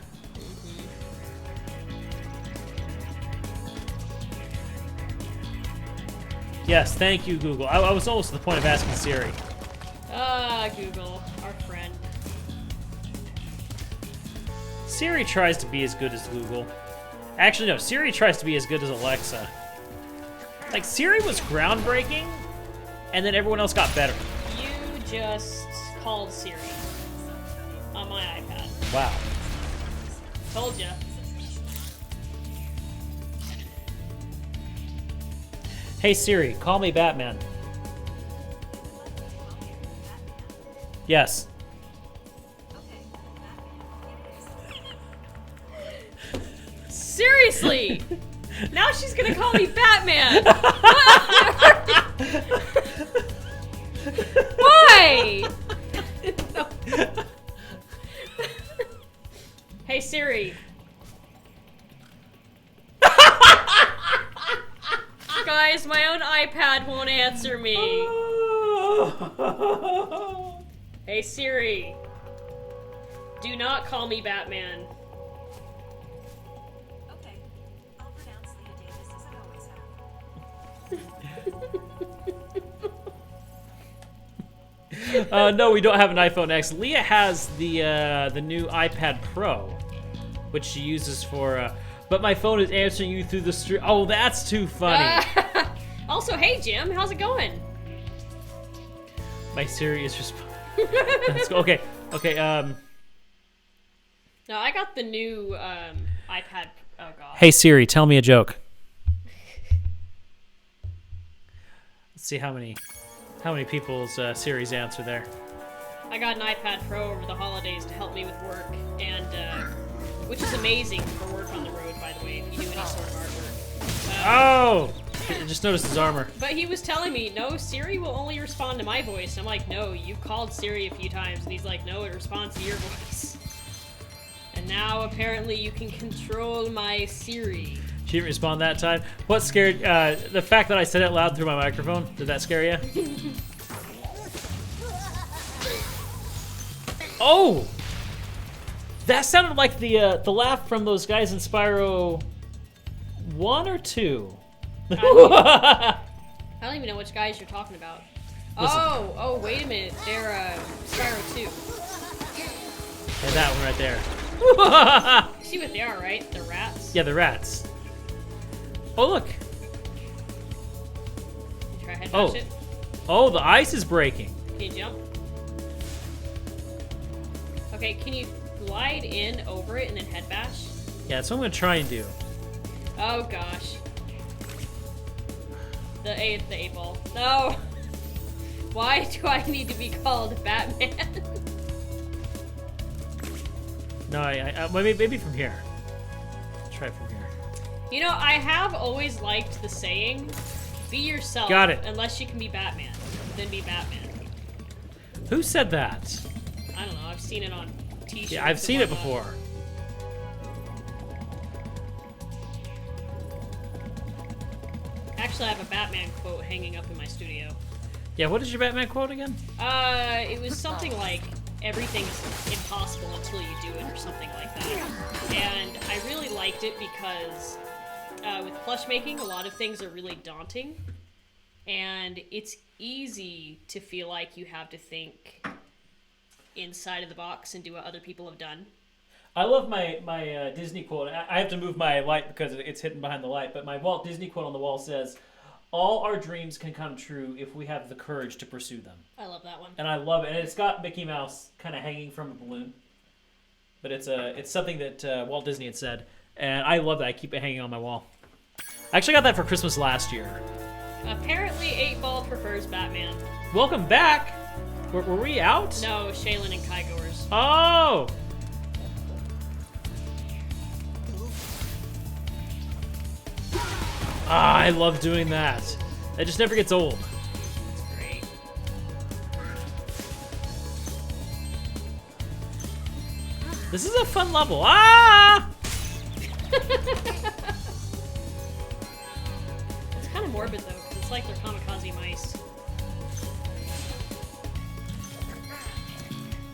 S1: Yes, thank you, Google. I was almost to the point of asking Siri.
S2: Google, our friend.
S1: Siri tries to be as good as Google. Actually, no, Siri tries to be as good as Alexa. Like, Siri was groundbreaking, and then everyone else got better.
S2: You just called Siri on my iPad.
S1: Wow.
S2: Told ya.
S1: Hey Siri, call me Batman. Yes.
S2: Seriously! Now she's gonna call me Batman! Why? Hey Siri. Guys, my own iPad won't answer me. Hey Siri. Do not call me Batman.
S7: Okay, I'll pronounce Leah Davis as I always have.
S1: No, we don't have an iPhone X. Leah has the new iPad Pro, which she uses for. But my phone is answering you through the stream. Oh, that's too funny.
S2: Also, hey Jim, how's it going?
S1: My Siri is just. Let's go. Okay.
S2: No, I got the new iPad. Oh god.
S1: Hey Siri, tell me a joke. Let's see how many people's Siri's answer there.
S2: I got an iPad Pro over the holidays to help me with work, and which is amazing for work on the road, by the way, if you do any sort of artwork.
S1: Oh! I just noticed his armor.
S2: But he was telling me, no, Siri will only respond to my voice. I'm like, no, you've called Siri a few times, and he's like, no, it responds to your voice. And now apparently you can control my Siri.
S1: She didn't respond that time. What scared? The fact that I said it loud through my microphone. Did that scare you? Oh! That sounded like the laugh from those guys in Spyro 1 or 2.
S2: I don't even know which guys you're talking about.
S1: Listen.
S2: Oh, wait a minute. They're Spyro 2.
S1: And that one right there.
S2: You see what they are, right? The rats.
S1: Yeah, the rats. Oh, look.
S2: You try head
S1: Oh.
S2: bash it.
S1: Oh, the ice is breaking.
S2: Can you jump? Okay, can you glide in over it and then head bash?
S1: Yeah, that's what I'm gonna try and do.
S2: Oh gosh. The eight ball. No. Why do I need to be called Batman?
S1: No, maybe from here. Try it from here.
S2: You know, I have always liked the saying, "Be yourself."
S1: Got it.
S2: Unless you can be Batman, then be Batman.
S1: Who said that?
S2: I don't know. I've seen it on T-shirts.
S1: Yeah, I've
S2: and
S1: seen it
S2: whatnot.
S1: before.
S2: Actually, I have a Batman quote hanging up in my studio.
S1: Yeah, what is your Batman quote again?
S2: It was something like, everything's impossible until you do it, or something like that. And I really liked it because with plush making, a lot of things are really daunting. And it's easy to feel like you have to think inside of the box and do what other people have done.
S1: I love my Disney quote. I have to move my light because it's hidden behind the light, but my Walt Disney quote on the wall says, "All our dreams can come true if we have the courage to pursue them."
S2: I love that one.
S1: And I love it. And it's got Mickey Mouse kind of hanging from a balloon. But it's something that Walt Disney had said. And I love that. I keep it hanging on my wall. I actually got that for Christmas last year.
S2: Apparently, 8-Ball prefers Batman.
S1: Welcome back. Were we out?
S2: No, Shaylin and Kai goers.
S1: Oh! Ah, I love doing that. That just never gets old.
S2: That's great.
S1: This is a fun level. Ah!
S2: It's kind of morbid, though, because it's like they're kamikaze mice.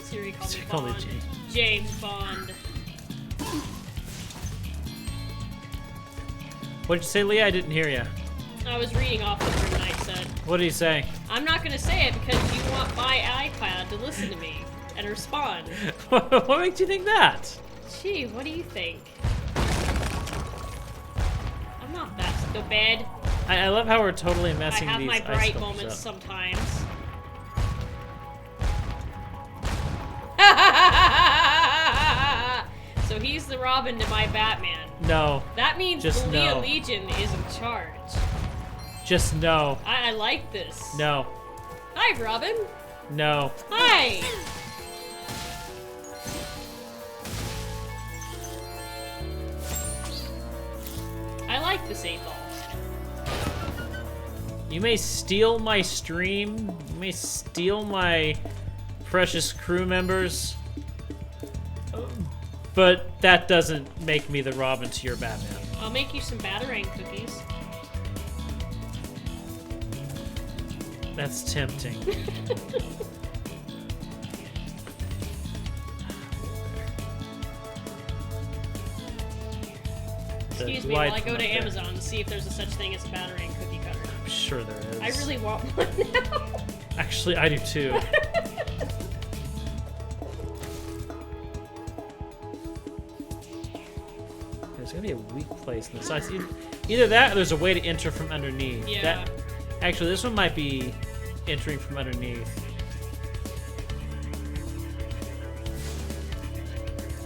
S2: Siri called me
S1: Call me
S2: Bond.
S1: James.
S2: James Bond.
S1: What did you say, Leah? I didn't hear you.
S2: I was reading off what Reignited said.
S1: What did he say?
S2: I'm not going to say it because you want my iPad to listen to me and respond.
S1: What makes you think that?
S2: Gee, what do you think? I'm not that stupid.
S1: I love how we're totally
S2: I
S1: messing
S2: have
S1: these
S2: my
S1: ice
S2: bright
S1: sculptures
S2: moments
S1: up.
S2: sometimes. So he's the Robin to my Batman.
S1: No.
S2: That means
S1: Just
S2: the Leah
S1: no.
S2: Legion is in charge.
S1: Just no.
S2: I like this.
S1: No.
S2: Hi, Robin.
S1: No.
S2: Hi. I like this 8-Ball.
S1: You may steal my stream. You may steal my precious crew members. But that doesn't make me the Robin to your Batman.
S2: I'll make you some Batarang cookies.
S1: That's tempting.
S2: Excuse me while I go to Amazon and see if there's a such thing as a Batarang cookie cutter.
S1: I'm sure there is.
S2: I really want one now.
S1: Actually, I do too. There's gonna be a weak place in the sides. Either that or there's a way to enter from underneath.
S2: Yeah.
S1: Actually, this one might be entering from underneath.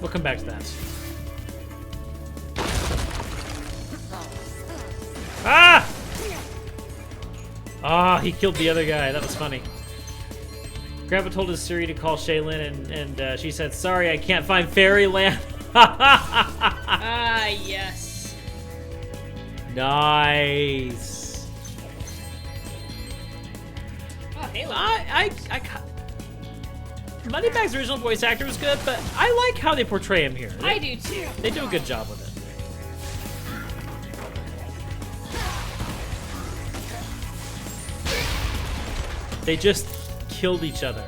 S1: We'll come back to that. Ah! Ah, he killed the other guy. That was funny. Grandpa told his Siri to call Shaylin, and she said, "Sorry, I can't find Fairyland."
S2: Ah, yes.
S1: Nice.
S2: Oh, Halo.
S1: Moneybag's original voice actor was good, but I like how they portray him here.
S2: I do too.
S1: They do a good job with it. They just killed each other.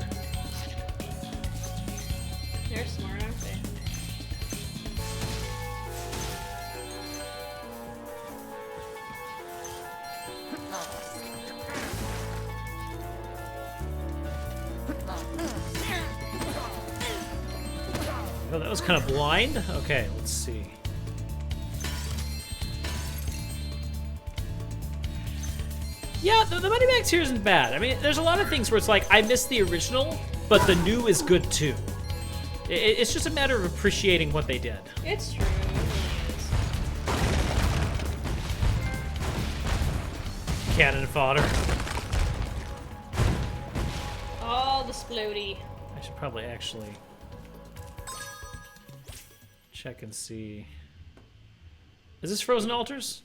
S2: They're smart, aren't they?
S1: Oh, that was kind of blind. Okay, let's see. Yeah, the money bags here isn't bad. I mean, there's a lot of things where it's like, I miss the original, but the new is good too. It's just a matter of appreciating what they did.
S2: It's true. It really is.
S1: Cannon fodder.
S2: Oh, the splody.
S1: I should probably actually check and see. Is this Frozen Altars?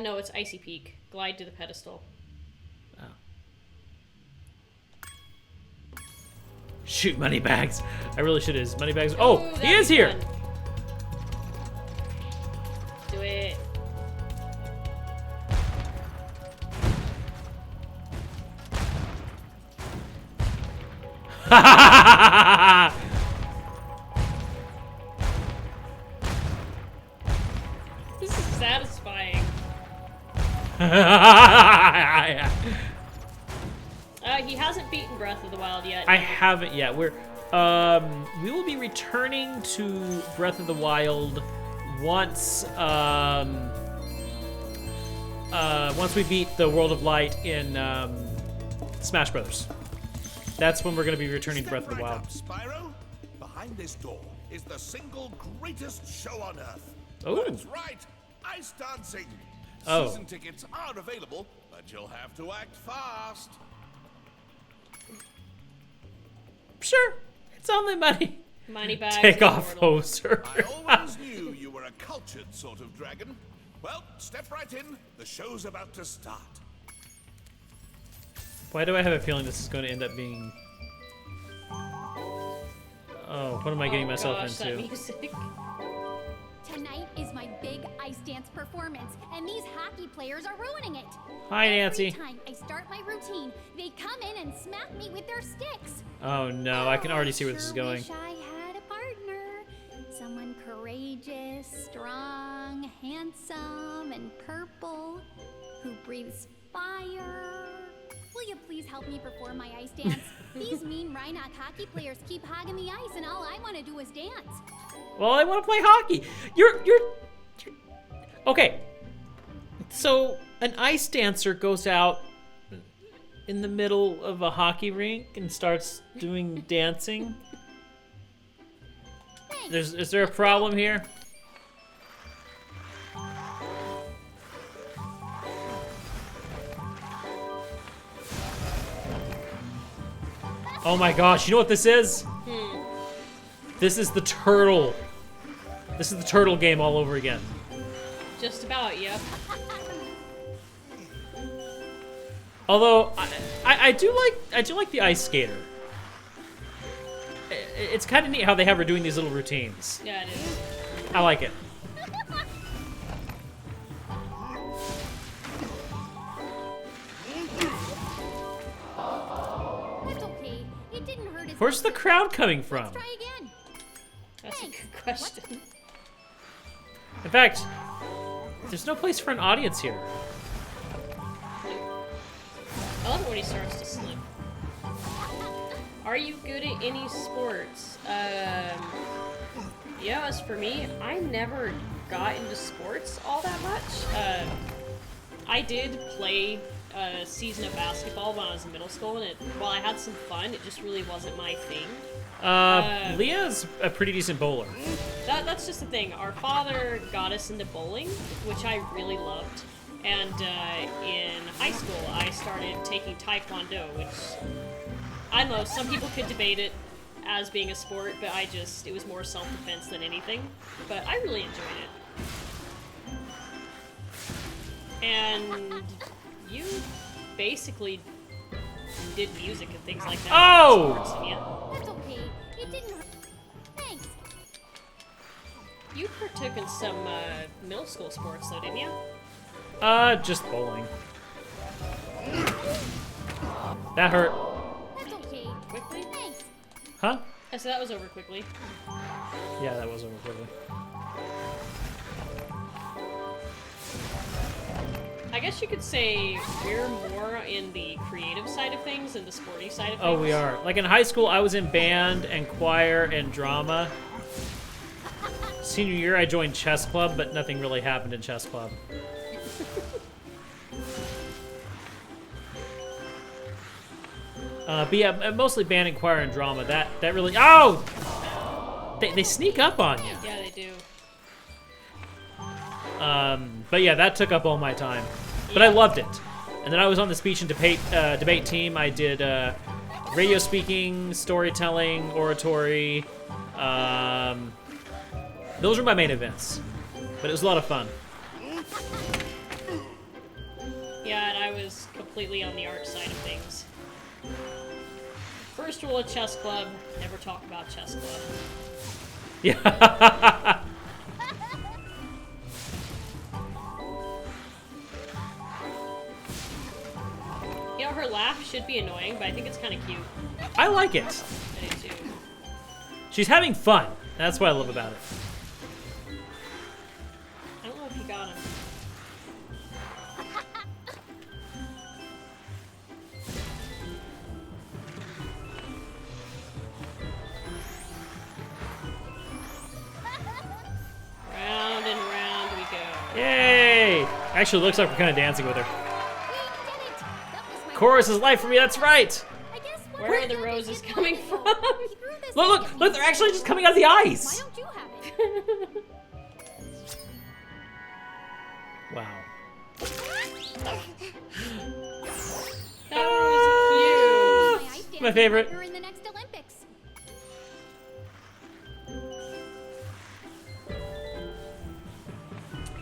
S2: No, it's Icy Peak. Glide to the pedestal.
S1: Oh. Shoot, Moneybags. I really should have. Moneybags. Oh,
S2: Ooh,
S1: he is here.
S2: fun. Do it. This is satisfying. He hasn't beaten Breath of the Wild yet.
S1: I haven't yet. We will be returning to Breath of the Wild once once we beat the World of Light in Smash Brothers. That's when we're going to be returning to Breath of the Wild.
S4: Up, Spyro. Behind this door is the single greatest show on Earth.
S1: Ooh.
S4: That's right, ice dancing.
S1: Oh.
S4: Season tickets are available, but you'll have to act fast.
S1: Sure, it's only money.
S2: Moneybags.
S1: Take off,
S2: immortal.
S1: poser.
S4: I always knew you were a cultured sort of dragon. Well, step right in. The show's about to start.
S1: Why do I have a feeling this is going to end up being... Oh, what am I getting myself
S2: Gosh, that
S1: into?
S2: music.
S6: Tonight is my big ice dance performance, and these hockey players are ruining it.
S1: Hi, Nancy.
S6: Every time I start my routine, they come in and smack me with their sticks.
S1: Oh no, I can already see where this is
S6: Sure
S1: going.
S6: Wish I had a partner, someone courageous, strong, handsome, and purple, who breathes fire. Will you please help me perform my ice dance? These mean Rhinoc hockey players keep hogging the ice, and all I want to do is dance.
S1: Well, I want to play hockey. You're... Okay. So, an ice dancer goes out in the middle of a hockey rink and starts doing dancing.
S6: Thanks.
S1: Is there a problem here? Oh my gosh, you know what this is? This is the turtle. This is the turtle game all over again.
S2: Just about, yeah.
S1: Although I do like the ice skater. It's kind of neat how they have her doing these little routines.
S2: Yeah, it is.
S1: I like it.
S6: That's okay. It didn't hurt as
S1: Where's the
S6: much.
S1: crowd coming from?
S6: Let's try again.
S2: That's a
S6: Thanks.
S2: good question.
S1: In fact, there's no place for an audience here.
S2: I love it when he starts to slip. Are you good at any sports? Yeah, as for me, I never got into sports all that much. I did play a season of basketball when I was in middle school, and while I had some fun, it just really wasn't my thing.
S1: Leah's a pretty decent bowler.
S2: That's just the thing. Our father got us into bowling, which I really loved. And in high school, I started taking Taekwondo, which, I don't know, some people could debate it as being a sport, but it was more self-defense than anything. But I really enjoyed it. And you basically did music and things like that.
S1: Oh!
S2: Sports, didn't you?
S6: That's okay. It didn't hurt. Thanks.
S2: You partook in some middle school sports, though, didn't you?
S1: Just bowling. That hurt.
S6: That's okay.
S2: Quickly?
S6: Thanks.
S1: Huh?
S2: So that was over quickly.
S1: Yeah, that was over quickly.
S2: I guess you could say we're more in the creative side of things than the sporty side of things.
S1: Oh, we are. Like in high school, I was in band and choir and drama. Senior year, I joined chess club, but nothing really happened in chess club. But yeah, mostly band and choir and drama. That really. Oh! They sneak up on you.
S2: Yeah, they do.
S1: But yeah, that took up all my time. But I loved it. And then I was on the speech and debate team. I did radio speaking, storytelling, oratory. Those were my main events. But it was a lot of fun.
S2: Yeah, and I was completely on the art side of things. First rule of chess club, never talk about chess club.
S1: Yeah.
S2: You know, her laugh should be annoying, but I think it's kind of cute.
S1: I like it.
S2: I do too.
S1: She's having fun. That's what I love about it.
S2: I don't know if you got him. Round and round we go.
S1: Yay! Actually, it looks like we're kind of dancing with her.
S6: We did it. That was my
S1: Chorus is life for me. That's right.
S6: I guess what
S2: Where are
S6: I
S2: the
S6: did
S2: roses
S6: is
S2: coming
S6: wonderful.
S2: from?
S6: He threw this
S1: Look!
S6: at me.
S1: Look! They're actually just coming out of the
S6: Why
S1: ice.
S6: don't you have it?
S1: Wow.
S2: That was
S6: My ice
S1: My
S6: dancing
S1: favorite.
S6: partner in the next Olympics.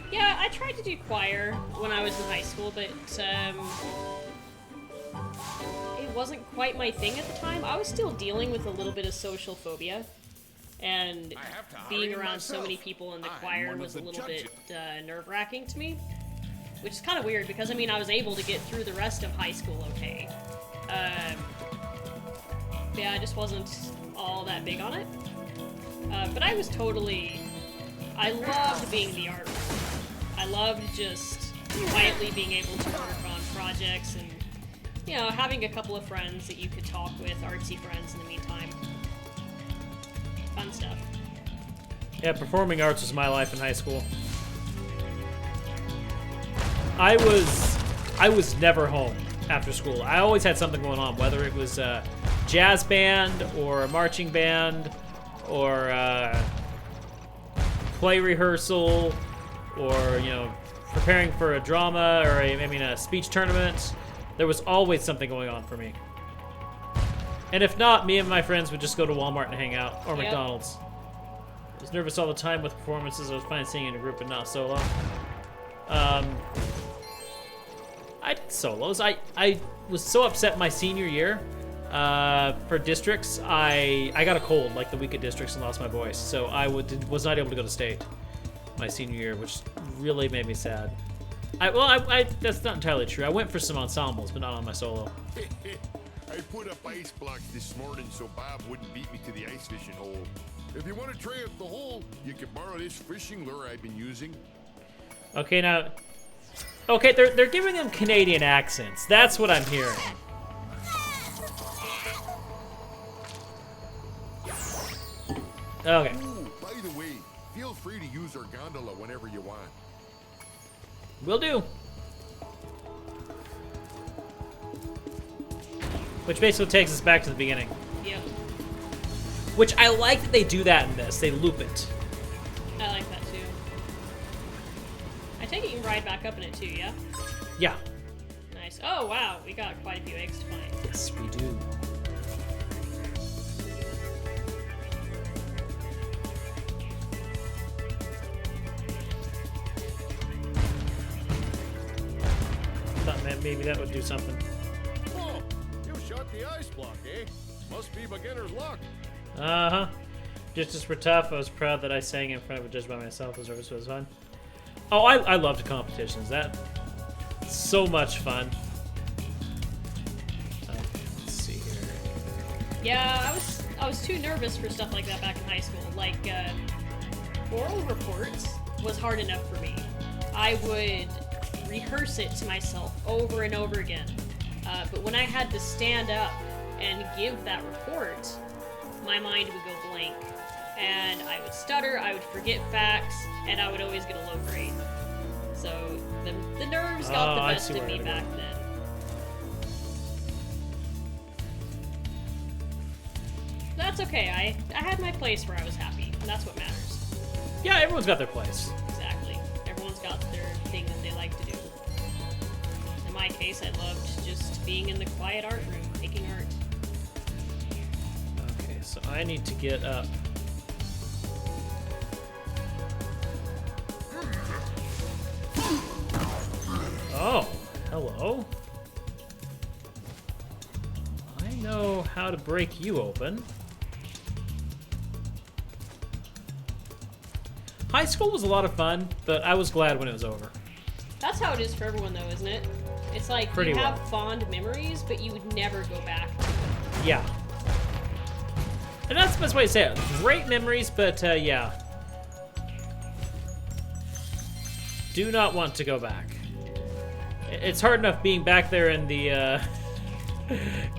S2: cute. Yeah, I tried to do choir when I was in high school, but it wasn't quite my thing at the time. I was still dealing with a little bit of social phobia, and
S4: I have to
S2: being
S4: hurry
S2: around so
S4: myself.
S2: many people in the
S4: I'm
S2: choir
S4: one of
S2: was a
S4: the
S2: little
S4: judges.
S2: bit nerve-wracking to me, which is kind of weird because I mean I was able to get through the rest of high school okay. Yeah, I just wasn't all that big on it. But I was totally. I loved being the art. I loved just quietly being able to work on projects and, you know, having a couple of friends that you could talk with, artsy friends in the meantime. Fun stuff.
S1: Yeah, performing arts was my life in high school. I was never home after school. I always had something going on, whether it was a jazz band or a marching band or play rehearsal or, you know, preparing for a drama or a speech tournament. There was always something going on for me. And if not, me and my friends would just go to Walmart and hang out, or
S2: Yep.
S1: McDonald's. I was nervous all the time with performances. I was fine singing in a group, but not solo. I did solos. I was so upset my senior year for districts. I got a cold like the week of districts and lost my voice, so I was not able to go to state my senior year, which really made me sad. That's not entirely true. I went for some ensembles, but not on my solo.
S8: I put up ice blocks this morning so Bob wouldn't beat me to the ice fishing hole. If you want to try out the hole, you can borrow this fishing lure I've been using.
S1: Okay, now. Okay, they're giving them Canadian accents. That's what I'm hearing. Okay.
S8: Ooh, by the way, feel free to use our gondola whenever you want.
S1: Will do. Which basically takes us back to the beginning.
S2: Yep.
S1: Which I like that they do that in this. They loop it.
S2: I like that too. I take it you can ride back up in it too, yeah?
S1: Yeah.
S2: Nice. Oh wow, we got quite a few eggs to find.
S1: Yes, we do. Thought maybe that would do something.
S5: Oh, you shot the ice block, eh? Must be beginner's luck.
S1: Uh-huh. Just for tough, I was proud that I sang in front of a judge by myself. It was fun. Oh, I loved competitions. That so much fun.
S2: Yeah, I was too nervous for stuff like that back in high school. Like, oral reports was hard enough for me. I would rehearse it to myself over and over again. But when I had to stand up and give that report, my mind would go blank. And I would stutter, I would forget facts, and I would always get a low grade. So the nerves got the best of me back then. That's okay. I had my place where I was happy, and that's what matters.
S1: Yeah, everyone's got their place.
S2: Exactly. Everyone's got their thing that they like to do. In my case, I loved just being in the quiet art room, making art.
S1: Okay, so I need to get up. Oh, hello. I know how to break you open. High school was a lot of fun, but I was glad when it was over.
S2: That's how it is for everyone, though, isn't it? It's like
S1: Pretty
S2: you have
S1: well.
S2: fond memories, but you would never go back to it.
S1: Yeah. And that's the best way to say it. Great memories, but yeah. Do not want to go back. It's hard enough being back there in the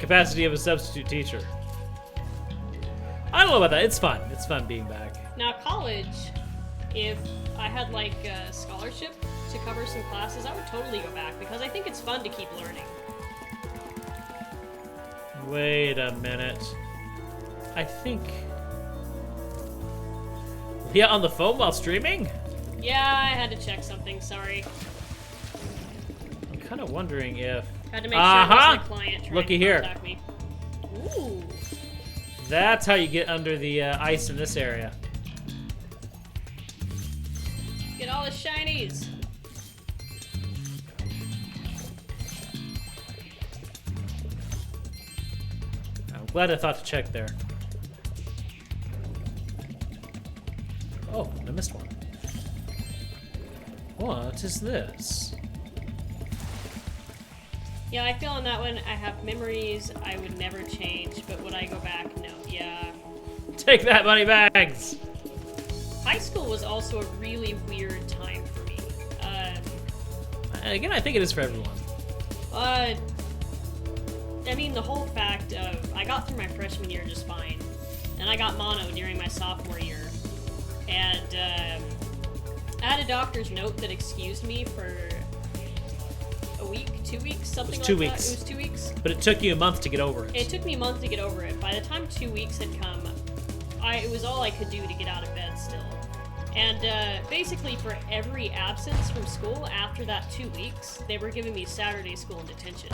S1: capacity of a substitute teacher. I don't know about that. It's fun. It's fun being back.
S2: Now, college, if I had like a scholarship to cover some classes, I would totally go back because I think it's fun to keep learning.
S1: Wait a minute. I think... Yeah, on the phone while streaming?
S2: Yeah, I had to check something, sorry.
S1: I'm kind of wondering if...
S2: Had to make sure it wasn't a client trying
S1: Looky
S2: to
S1: here.
S2: contact me. Ooh.
S1: That's how you get under the ice in this area.
S2: Get all the shinies.
S1: I'm glad I thought to check there. Oh, I missed one. What is this?
S2: Yeah, I feel on that one, I have memories I would never change, but would I go back? No, yeah.
S1: Take that, money bags!
S2: High school was also a really weird time for me.
S1: Again, I think it is for everyone.
S2: I mean, the whole fact of, I got through my freshman year just fine, and I got mono during my sophomore year, and I had a doctor's note that excused me for a week, 2 weeks, something like
S1: 2
S2: that.
S1: weeks.
S2: It was 2 weeks.
S1: But it took you a month to get over it.
S2: It took me a month to get over it. By the time 2 weeks had come, it was all I could do to get out of bed still. And basically for every absence from school after that 2 weeks, they were giving me Saturday school in detention.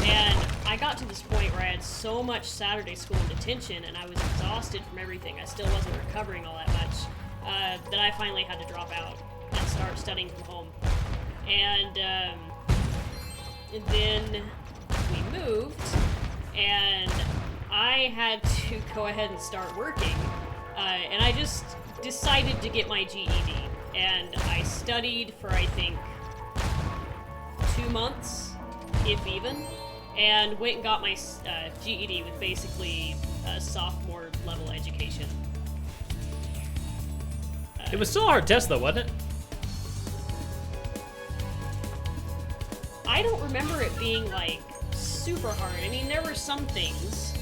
S2: And I got to this point where I had so much Saturday school in detention and I was exhausted from everything, I still wasn't recovering all that much, that I finally had to drop out and start studying from home. And then we moved, and I had to go ahead and start working, and I just decided to get my GED, and I studied for, I think, 2 months, if even, and went and got my GED with basically a sophomore level education.
S1: It was still a hard test, though, wasn't it?
S2: I don't remember it being, like, super hard. I mean, there were some things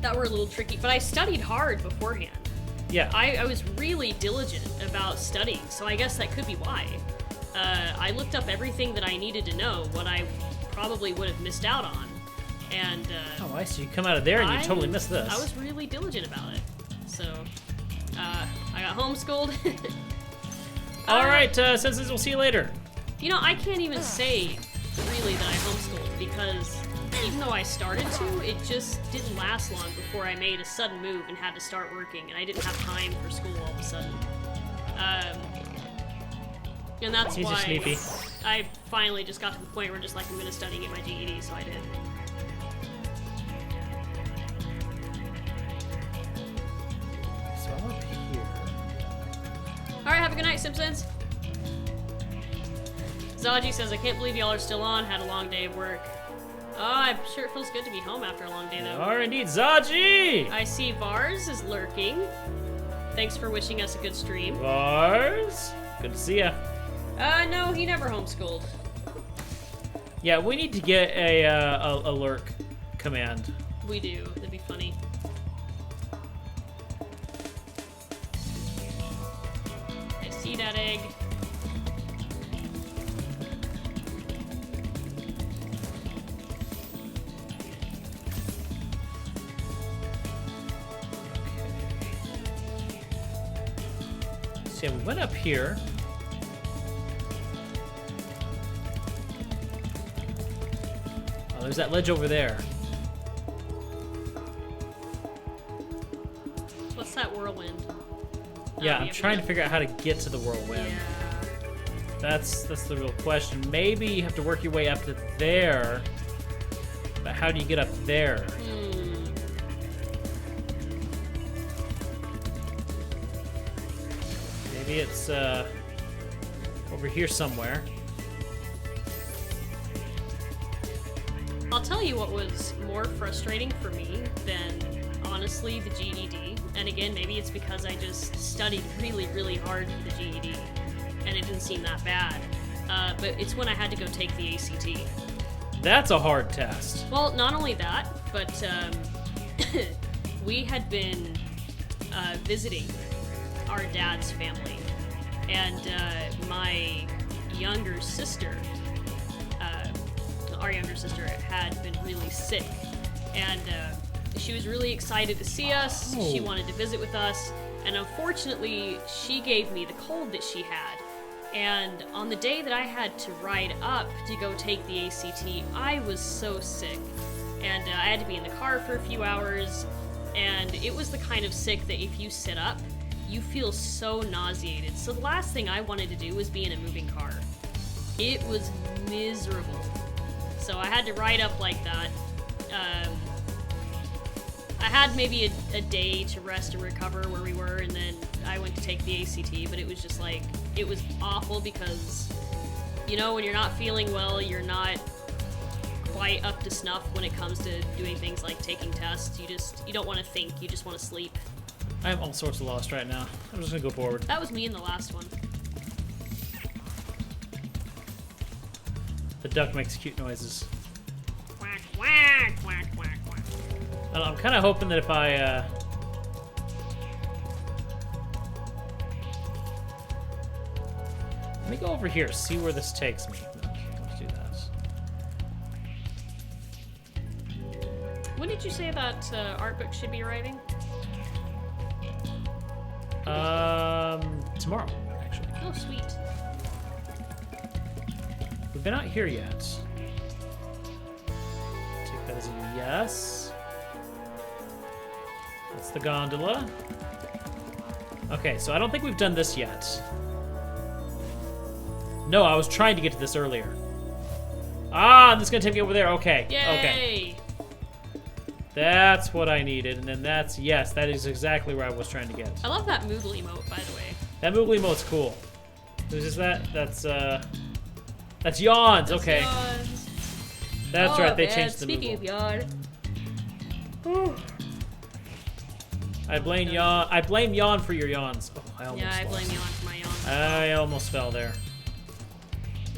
S2: that were a little tricky, but I studied hard beforehand.
S1: Yeah.
S2: I was really diligent about studying, so I guess that could be why. I looked up everything that I needed to know, what I probably would have missed out on, and
S1: Oh, I see. You come out of there and you totally missed this.
S2: I was really diligent about it. So, I got homeschooled.
S1: Alright, senses, we'll see you later.
S2: You know, I can't even say, really, that I homeschooled, because even though I started to, it just didn't last long before I made a sudden move and had to start working, and I didn't have time for school all of a sudden. And that's
S1: He's
S2: why
S1: a sleepy.
S2: I finally just got to the point where just like, I'm gonna study and get my GED, so I did.
S1: So I'm up here.
S2: Alright, have a good night, Simpsons! Zaji says, I can't believe y'all are still on, had a long day of work. Oh, I'm sure it feels good to be home after a long day,
S1: We
S2: though.
S1: are indeed. Zaji!
S2: I see Vars is lurking. Thanks for wishing us a good stream.
S1: Bars? Good to see ya.
S2: No, he never homeschooled.
S1: Yeah, we need to get a lurk command.
S2: We do. That'd be funny. I see that egg.
S1: So yeah, we went up here. Oh, there's that ledge over there.
S2: What's that whirlwind?
S1: Yeah,
S2: we
S1: I'm
S2: have
S1: trying
S2: no-
S1: to figure out how to get to the whirlwind.
S2: Yeah.
S1: That's the real question. Maybe you have to work your way up to there. But how do you get up there? Maybe it's over here somewhere.
S2: I'll tell you what was more frustrating for me than, honestly, the GED. And again, maybe it's because I just studied really, really hard for the GED, and it didn't seem that bad. But it's when I had to go take the ACT.
S1: That's a hard test.
S2: Well, not only that, but we had been visiting our dad's family, and my younger sister, had been really sick, and she was really excited to see us.
S1: Oh.
S2: She wanted to visit with us, and unfortunately, she gave me the cold that she had. And on the day that I had to ride up to go take the ACT, I was so sick. And I had to be in the car for a few hours. And it was the kind of sick that if you sit up, you feel so nauseated. So the last thing I wanted to do was be in a moving car. It was miserable. So I had to ride up like that. I had maybe a day to rest and recover where we were, and then I went to take the ACT, but it was just like, it was awful because, you know, when you're not feeling well, you're not quite up to snuff when it comes to doing things like taking tests. You don't want to think, you just want to sleep.
S1: I'm all sorts of lost right now. I'm just gonna go forward.
S2: That was me in the last one.
S1: The duck makes cute noises.
S2: Quack, quack, quack, quack, quack.
S1: I don't know, I'm kind of hoping that if I, let me go over here, see where this takes me. Okay, let's do that.
S2: When did you say that art book should be arriving?
S1: Tomorrow, actually.
S2: Oh, sweet.
S1: We've been out here yet. Take that as a yes. That's the gondola. Okay, so I don't think we've done this yet. No, I was trying to get to this earlier. Ah, this is gonna take me over there. Okay.
S2: Yay!
S1: Okay. That's what I needed, and then that's, yes, that is exactly where I was trying to get.
S2: I love that Moogle emote, by the way.
S1: That Moogly emote's cool. Who's is that? That's Yawns. Okay.
S2: Yawns.
S1: That's
S2: Oh,
S1: right. They
S2: man,
S1: changed the
S2: Speaking of
S1: Moogle.
S2: yawn.
S1: I blame Yawn. I blame Yawn for your yawns. Oh, I almost.
S2: Yeah, I
S1: lost.
S2: blame yawn for my yawn.
S1: I almost fell there.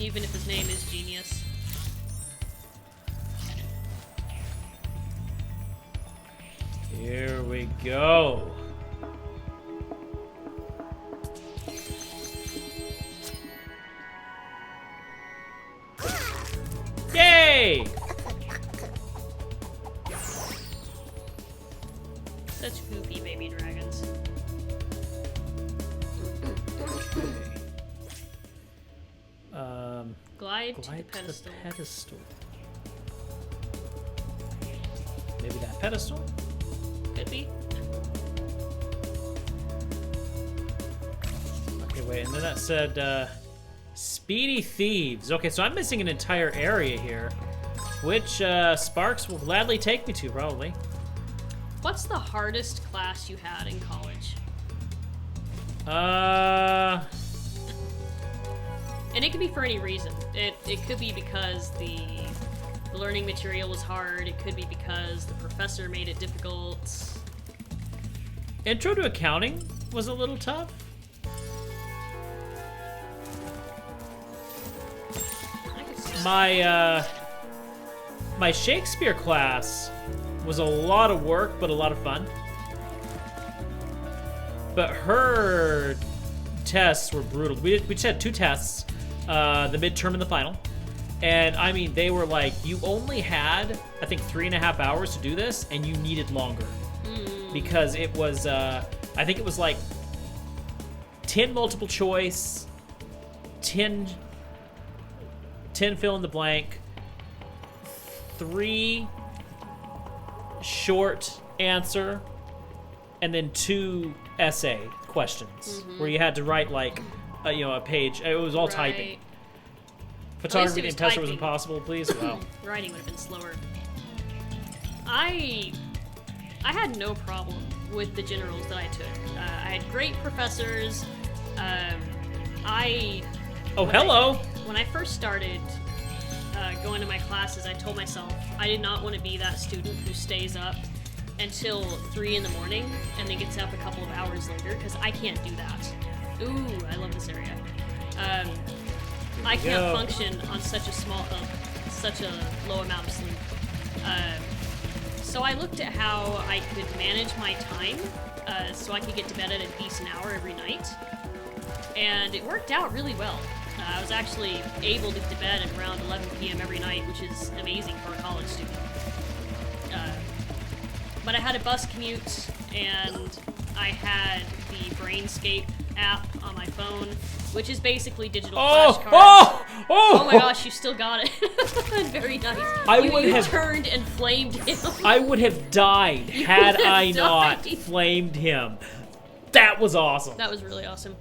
S2: Even if his name is Genius.
S1: Here we go. Yay!
S2: Such goofy baby dragons. Glide to the
S1: Glide to the
S2: pedestal.
S1: pedestal. Maybe that pedestal?
S2: Could be.
S1: Okay, wait, and then that said, Speedy Thieves. Okay, so I'm missing an entire area here, which, Sparks will gladly take me to, probably.
S2: What's the hardest class you had in college?
S1: And
S2: it could be for any reason. It could be because the the learning material was hard. It could be because the professor made it difficult.
S1: Intro to accounting was a little tough.
S2: I could see
S1: My Shakespeare class was a lot of work, but a lot of fun. But her tests were brutal. We just had 2 tests, the midterm and the final. And I mean, they were like, you only had, I think, 3.5 hours to do this, and you needed longer. Because it was, I think it was like 10 multiple choice, 10 fill in the blank, 3 short answer, and then 2 essay questions where you had to write like a page. It was all typing. Photography and tester was impossible, please. Wow.
S2: Writing would have been slower. I had no problem with the generals that I took. I had great professors.
S1: Hello.
S2: When I first started going to my classes, I told myself I did not want to be that student who stays up until 3 in the morning and then gets up a couple of hours later, because I can't do that. Ooh, I love this area. I can't function on such a low amount of sleep. So I looked at how I could manage my time so I could get to bed at a decent hour every night. And it worked out really well. I was actually able to get to bed at around 11 p.m. every night, which is amazing for a college student. But I had a bus commute, and I had the Brainscape app on my phone, which is basically digital flashcards. Oh my gosh, you still got it. Very nice. You turned and flamed him.
S1: I would have died had I not flamed him. That was awesome.
S2: That was really awesome.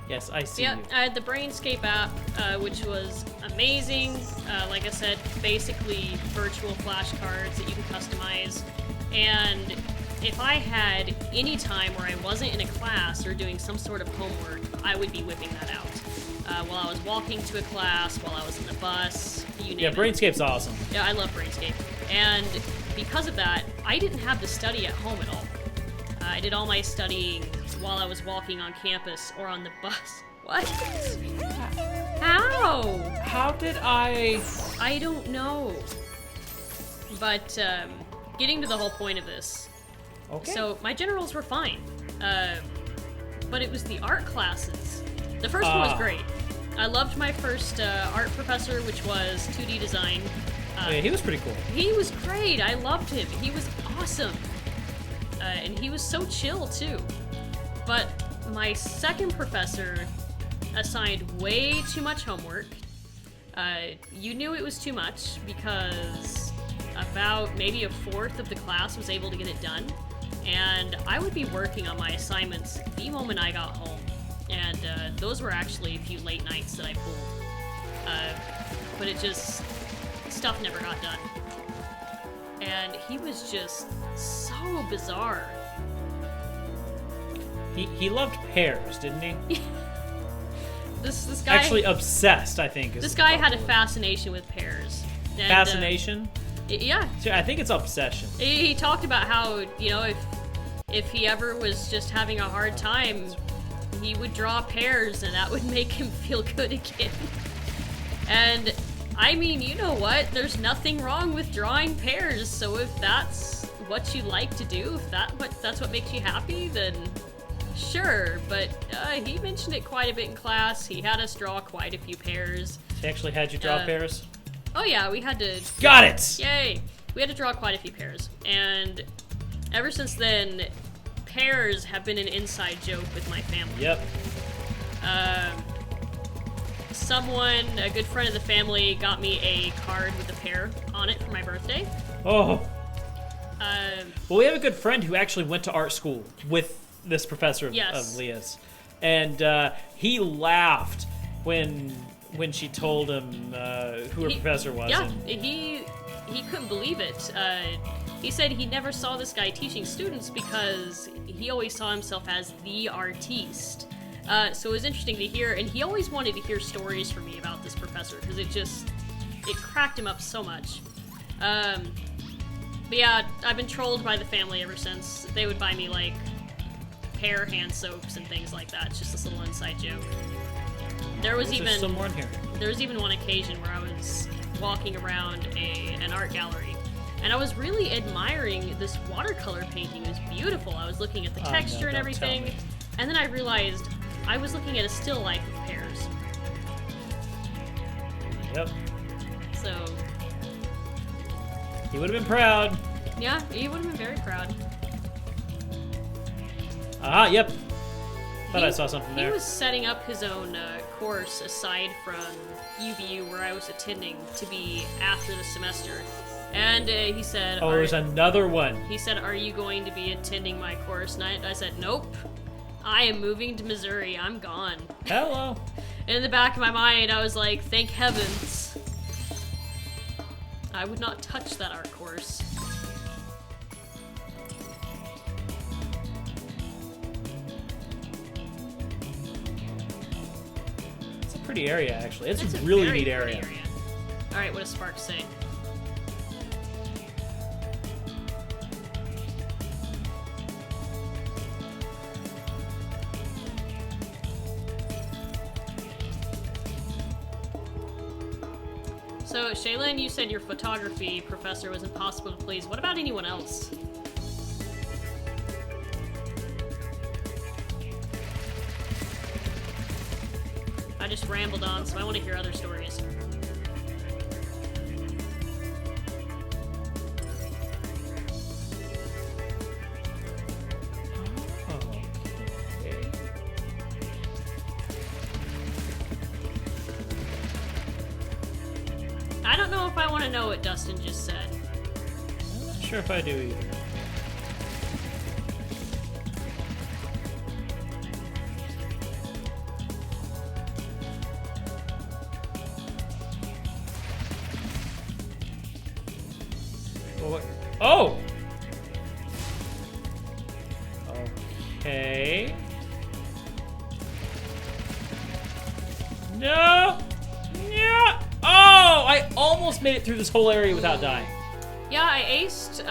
S1: Yes, I see
S2: Yeah,
S1: you.
S2: I had the Brainscape app, which was amazing. Like I said, basically virtual flashcards that you can customize. And if I had any time where I wasn't in a class or doing some sort of homework, I would be whipping that out. While I was walking to a class, while I was in the bus, you name it.
S1: Brainscape's awesome.
S2: Yeah, I love Brainscape. And because of that, I didn't have to study at home at all. I did all my studying while I was walking on campus or on the bus. What? How?
S1: How did I
S2: don't know. But getting to the whole point of this.
S1: Okay.
S2: So my generals were fine. But it was the art classes. The first one was great. I loved my first art professor, which was 2D design.
S1: Yeah, he was pretty cool.
S2: He was great. I loved him. He was awesome. And he was so chill, too. But my second professor assigned way too much homework. You knew it was too much because about maybe a fourth of the class was able to get it done. And I would be working on my assignments the moment I got home. And those were actually a few late nights that I pulled. But it just... stuff never got done. And he was just so bizarre.
S1: He loved pears, didn't he?
S2: This guy...
S1: Actually obsessed, I think.
S2: This guy had a fascination with pears. And,
S1: fascination?
S2: Yeah.
S1: I think it's obsession.
S2: He talked about how, if he ever was just having a hard time, he would draw pears and that would make him feel good again. And, I mean, you know what? There's nothing wrong with drawing pears, so if that's what you like to do, if that's what makes you happy, then sure. But he mentioned it quite a bit in class. He had us draw quite a few pears.
S1: He actually had you draw pears?
S2: Oh yeah, we had to...
S1: Got it!
S2: Yay! We had to draw quite a few pears. And ever since then, pears have been an inside joke with my family.
S1: Yep.
S2: A good friend of the family, got me a card with a pear on it for my birthday.
S1: Oh. Well, we have a good friend who actually went to art school with this professor of Leah's. And he laughed when she told him who her professor was.
S2: Yeah, he couldn't believe it. He said he never saw this guy teaching students because he always saw himself as the artiste. So it was interesting to hear, and he always wanted to hear stories from me about this professor because it just it cracked him up so much. But yeah, I've been trolled by the family ever since. They would buy me like hair hand soaps and things like that. It's just this little inside joke. There was
S1: There's some more in here.
S2: There was even one occasion where I was walking around an art gallery, and I was really admiring this watercolor painting. It was beautiful. I was looking at the texture and
S1: don't tell
S2: everything,
S1: me.
S2: and then I realized I was looking at a still life of pears.
S1: Yep.
S2: So,
S1: He would have been proud.
S2: yeah, he would have been very proud.
S1: Ah, yep. Thought
S2: He-
S1: I saw something there.
S2: He was setting up his own course aside from UVU, where I was attending, to be after the semester. And he said,
S1: Oh, there's another one.
S2: he said, "Are you going to be attending my course?" And I said, "Nope. I am moving to Missouri. I'm gone."
S1: Hello.
S2: And in the back of my mind, I was like, thank heavens. I would not touch that art course.
S1: It's a pretty area, actually. It's
S2: It's
S1: a
S2: a
S1: really
S2: very
S1: neat
S2: pretty
S1: area.
S2: Alright, what does Sparks say? So, Shaylin, you said your photography professor was impossible to please. What about anyone else? I just rambled on, so I want to hear other stories.
S1: Okay.
S2: I don't know if I want to know what Dustin just said.
S1: I'm not sure if I do either. Well, what? Oh! Okay. No! Yeah! Oh! I almost made it through this whole area without dying.
S2: Yeah, I aced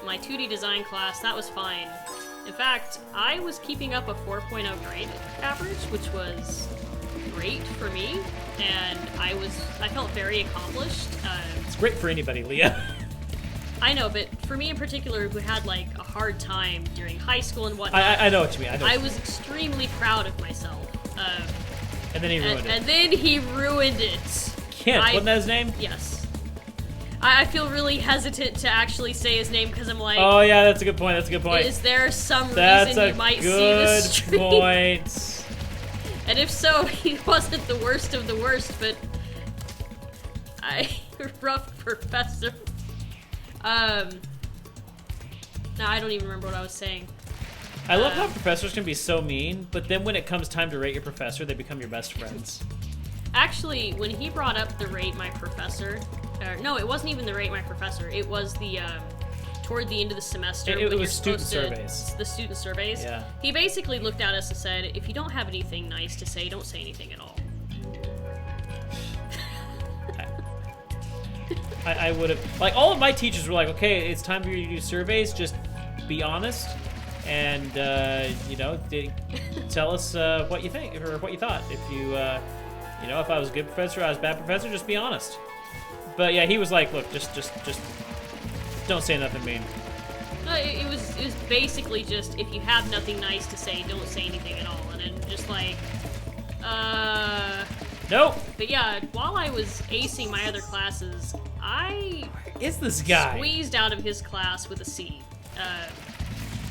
S2: my 2D design class. That was fine. In fact, I was keeping up a 4.0 grade average, which was great for me, and I felt very accomplished.
S1: It's great for anybody, Leah.
S2: I know, but for me in particular, who had like a hard time during high school and whatnot,
S1: I know what you mean.
S2: I was extremely proud of myself.
S1: And then he ruined
S2: And
S1: it.
S2: then he ruined it.
S1: Kent, wasn't that his name?
S2: Yes. I feel really hesitant to actually say his name because I'm like,
S1: Oh yeah, that's a good point. That's a good point.
S2: is there some
S1: That's
S2: reason
S1: a
S2: you might see
S1: good
S2: this stream?
S1: point.
S2: And if so, he wasn't the worst of the worst, but rough professor. No, I don't even remember what I was saying.
S1: I love how professors can be so mean, but then when it comes time to rate your professor, they become your best friends.
S2: Actually, when he brought up the rate my professor, no, it wasn't even the rate my professor. It was the toward the end of the semester.
S1: It
S2: when
S1: was
S2: you're
S1: student
S2: supposed to-
S1: surveys.
S2: The student surveys.
S1: Yeah.
S2: He basically looked at us and said, "If you don't have anything nice to say, don't say anything at all."
S1: I would have, like, all of my teachers were like, okay, it's time for you to do surveys, just be honest, and, you know, tell us what you think, or what you thought. If you, you know, if I was a good professor, I was a bad professor, just be honest. But yeah, he was like, look, just don't say nothing mean.
S2: No, it was basically just, if you have nothing nice to say, don't say anything at all. And then just like,
S1: Nope.
S2: But yeah, while I was acing my other classes, I
S1: Is this guy?
S2: squeezed out of his class with a C.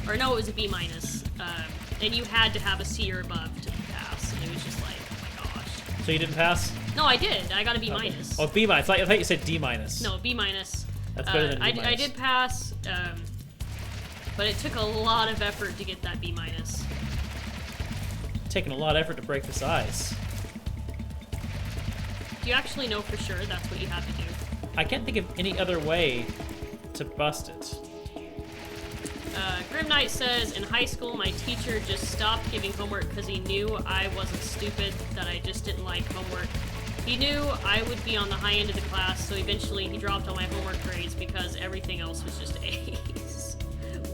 S2: Or no, it was a B minus. And you had to have a C or above to pass. And it was just like, oh my gosh.
S1: So you didn't pass?
S2: No, I did. I got a B minus.
S1: Oh, B minus. I thought you said D minus.
S2: No, B minus.
S1: That's better than D minus.
S2: I did pass, but it took a lot of effort to get that B minus.
S1: Taking a lot of effort to break this ice.
S2: Do you actually know for sure that's what you have to do?
S1: I can't think of any other way to bust it.
S2: Grim Knight says, in high school, my teacher just stopped giving homework because he knew I wasn't stupid, that I just didn't like homework. He knew I would be on the high end of the class, so eventually he dropped all my homework grades because everything else was just A's.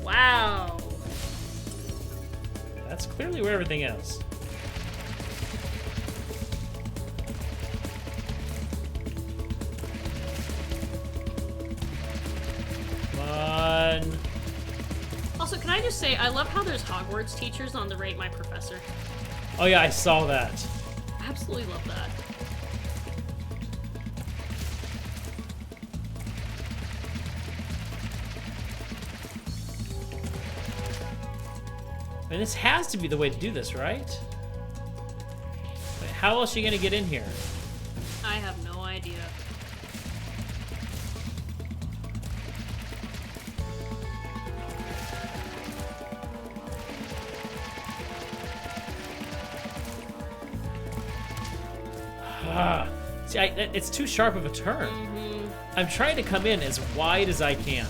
S2: Wow.
S1: That's clearly where everything is. Come on.
S2: Also, can I just say, I love how there's Hogwarts teachers on the Rate My Professor.
S1: Oh yeah, I saw that.
S2: Absolutely love that.
S1: And this has to be the way to do this, right? Wait, how else are you gonna get in here?
S2: I have no idea.
S1: See, it's too sharp of a turn. I'm trying to come in as wide as I can.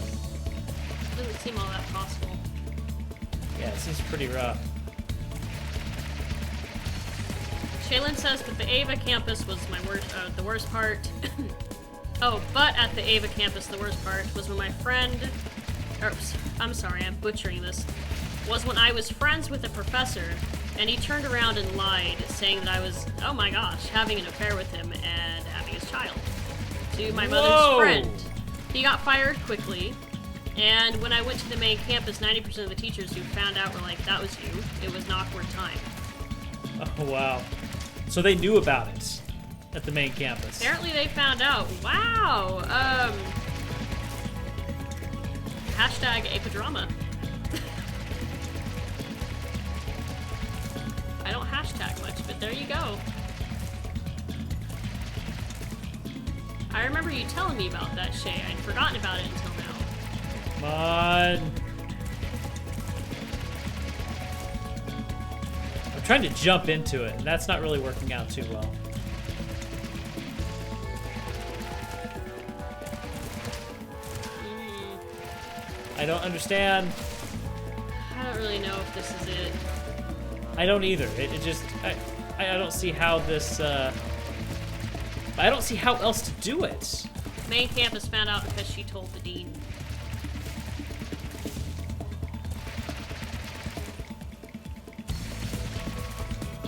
S2: Doesn't seem all that possible.
S1: Yeah, it seems pretty rough.
S2: Shaylin says that the Ava campus was the worst part. Oh, but at the Ava campus, the worst part was when my friend, I'm sorry, I'm butchering this, was when I was friends with a professor, and he turned around and lied, saying that I was, oh my gosh, having an affair with him and having his child. To my mother's friend. He got fired quickly, and when I went to the main campus, 90% of the teachers who found out were like, that was you. It was an awkward time.
S1: Oh, wow. So they knew about it at the main campus.
S2: Apparently they found out. Wow. Hashtag Apadrama. I don't hashtag much, but there you go. I remember you telling me about that, Shay. I'd forgotten about it until now.
S1: Come on. I'm trying to jump into it, and that's not really working out too well. I don't understand.
S2: I don't really know if this is it.
S1: I don't either. It just... I don't see how this... I don't see how else to do it.
S2: Main campus found out because she told the dean.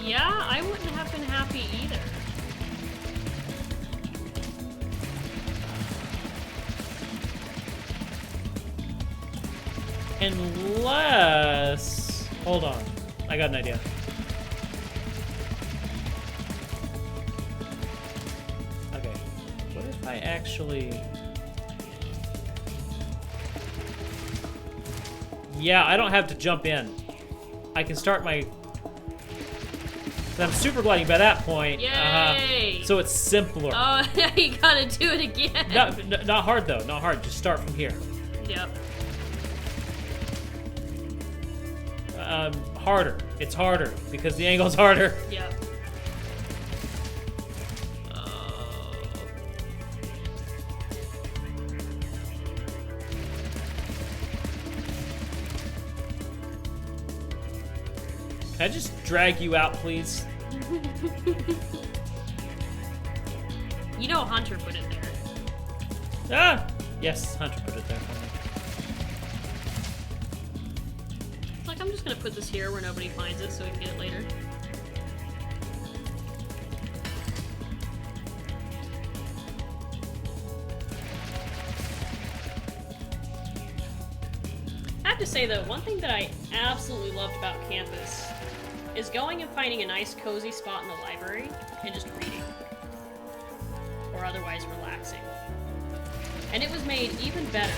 S2: Yeah, I wouldn't have been happy either.
S1: Unless... Hold on. I got an idea. Okay. What if I actually... Yeah, I don't have to jump in. I can start my... I'm super gliding by that point.
S2: Yay!
S1: So it's simpler.
S2: Oh, you gotta do it again.
S1: Not hard, though. Not hard. Just start from here.
S2: Yep.
S1: Harder. It's harder because the angle's harder.
S2: Yep.
S1: Can I just drag you out, please?
S2: You know Hunter put it there.
S1: Ah! Yes, Hunter put it there for me.
S2: It's like, I'm just gonna put this here where nobody finds it so we can get it later. I have to say though, one thing that I absolutely loved about campus is going and finding a nice cozy spot in the library and just reading. Or otherwise relaxing. And it was made even better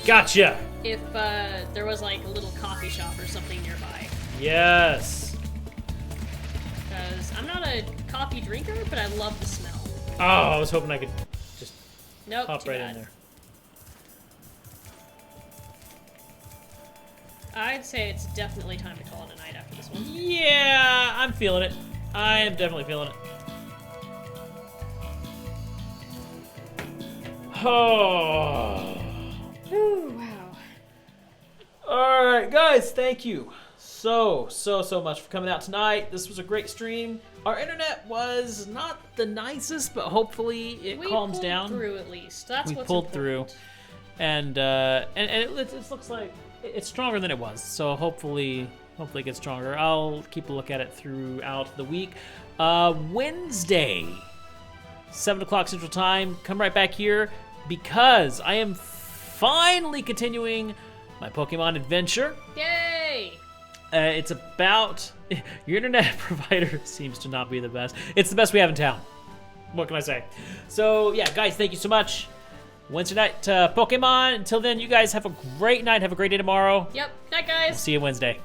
S1: Gotcha!
S2: if there was like a little coffee shop or something nearby.
S1: Yes!
S2: Because I'm not a coffee drinker, but I love the smell.
S1: Oh, I was hoping I could just
S2: Nope,
S1: hop
S2: too
S1: right
S2: bad.
S1: in there.
S2: I'd say it's definitely time to call it a night after this one.
S1: Yeah, I'm feeling it. I am definitely feeling it. Oh.
S2: Whew, wow.
S1: Alright, guys, thank you so much for coming out tonight. This was a great stream. Our internet was not the nicest, but hopefully it calms down.
S2: We pulled through at least. That's
S1: We
S2: what's
S1: pulled
S2: important.
S1: through, and it looks like it's stronger than it was. So hopefully it gets stronger. I'll keep a look at it throughout the week. Wednesday, 7 o'clock Central Time. Come right back here because I am finally continuing my Pokemon adventure.
S2: Yay!
S1: It's about your internet provider seems to not be the best. It's the best we have in town. What can I say? So yeah, guys, thank you so much. Wednesday night Pokemon. Until then, you guys have a great night. Have a great day tomorrow.
S2: Yep. Night, guys.
S1: See you Wednesday.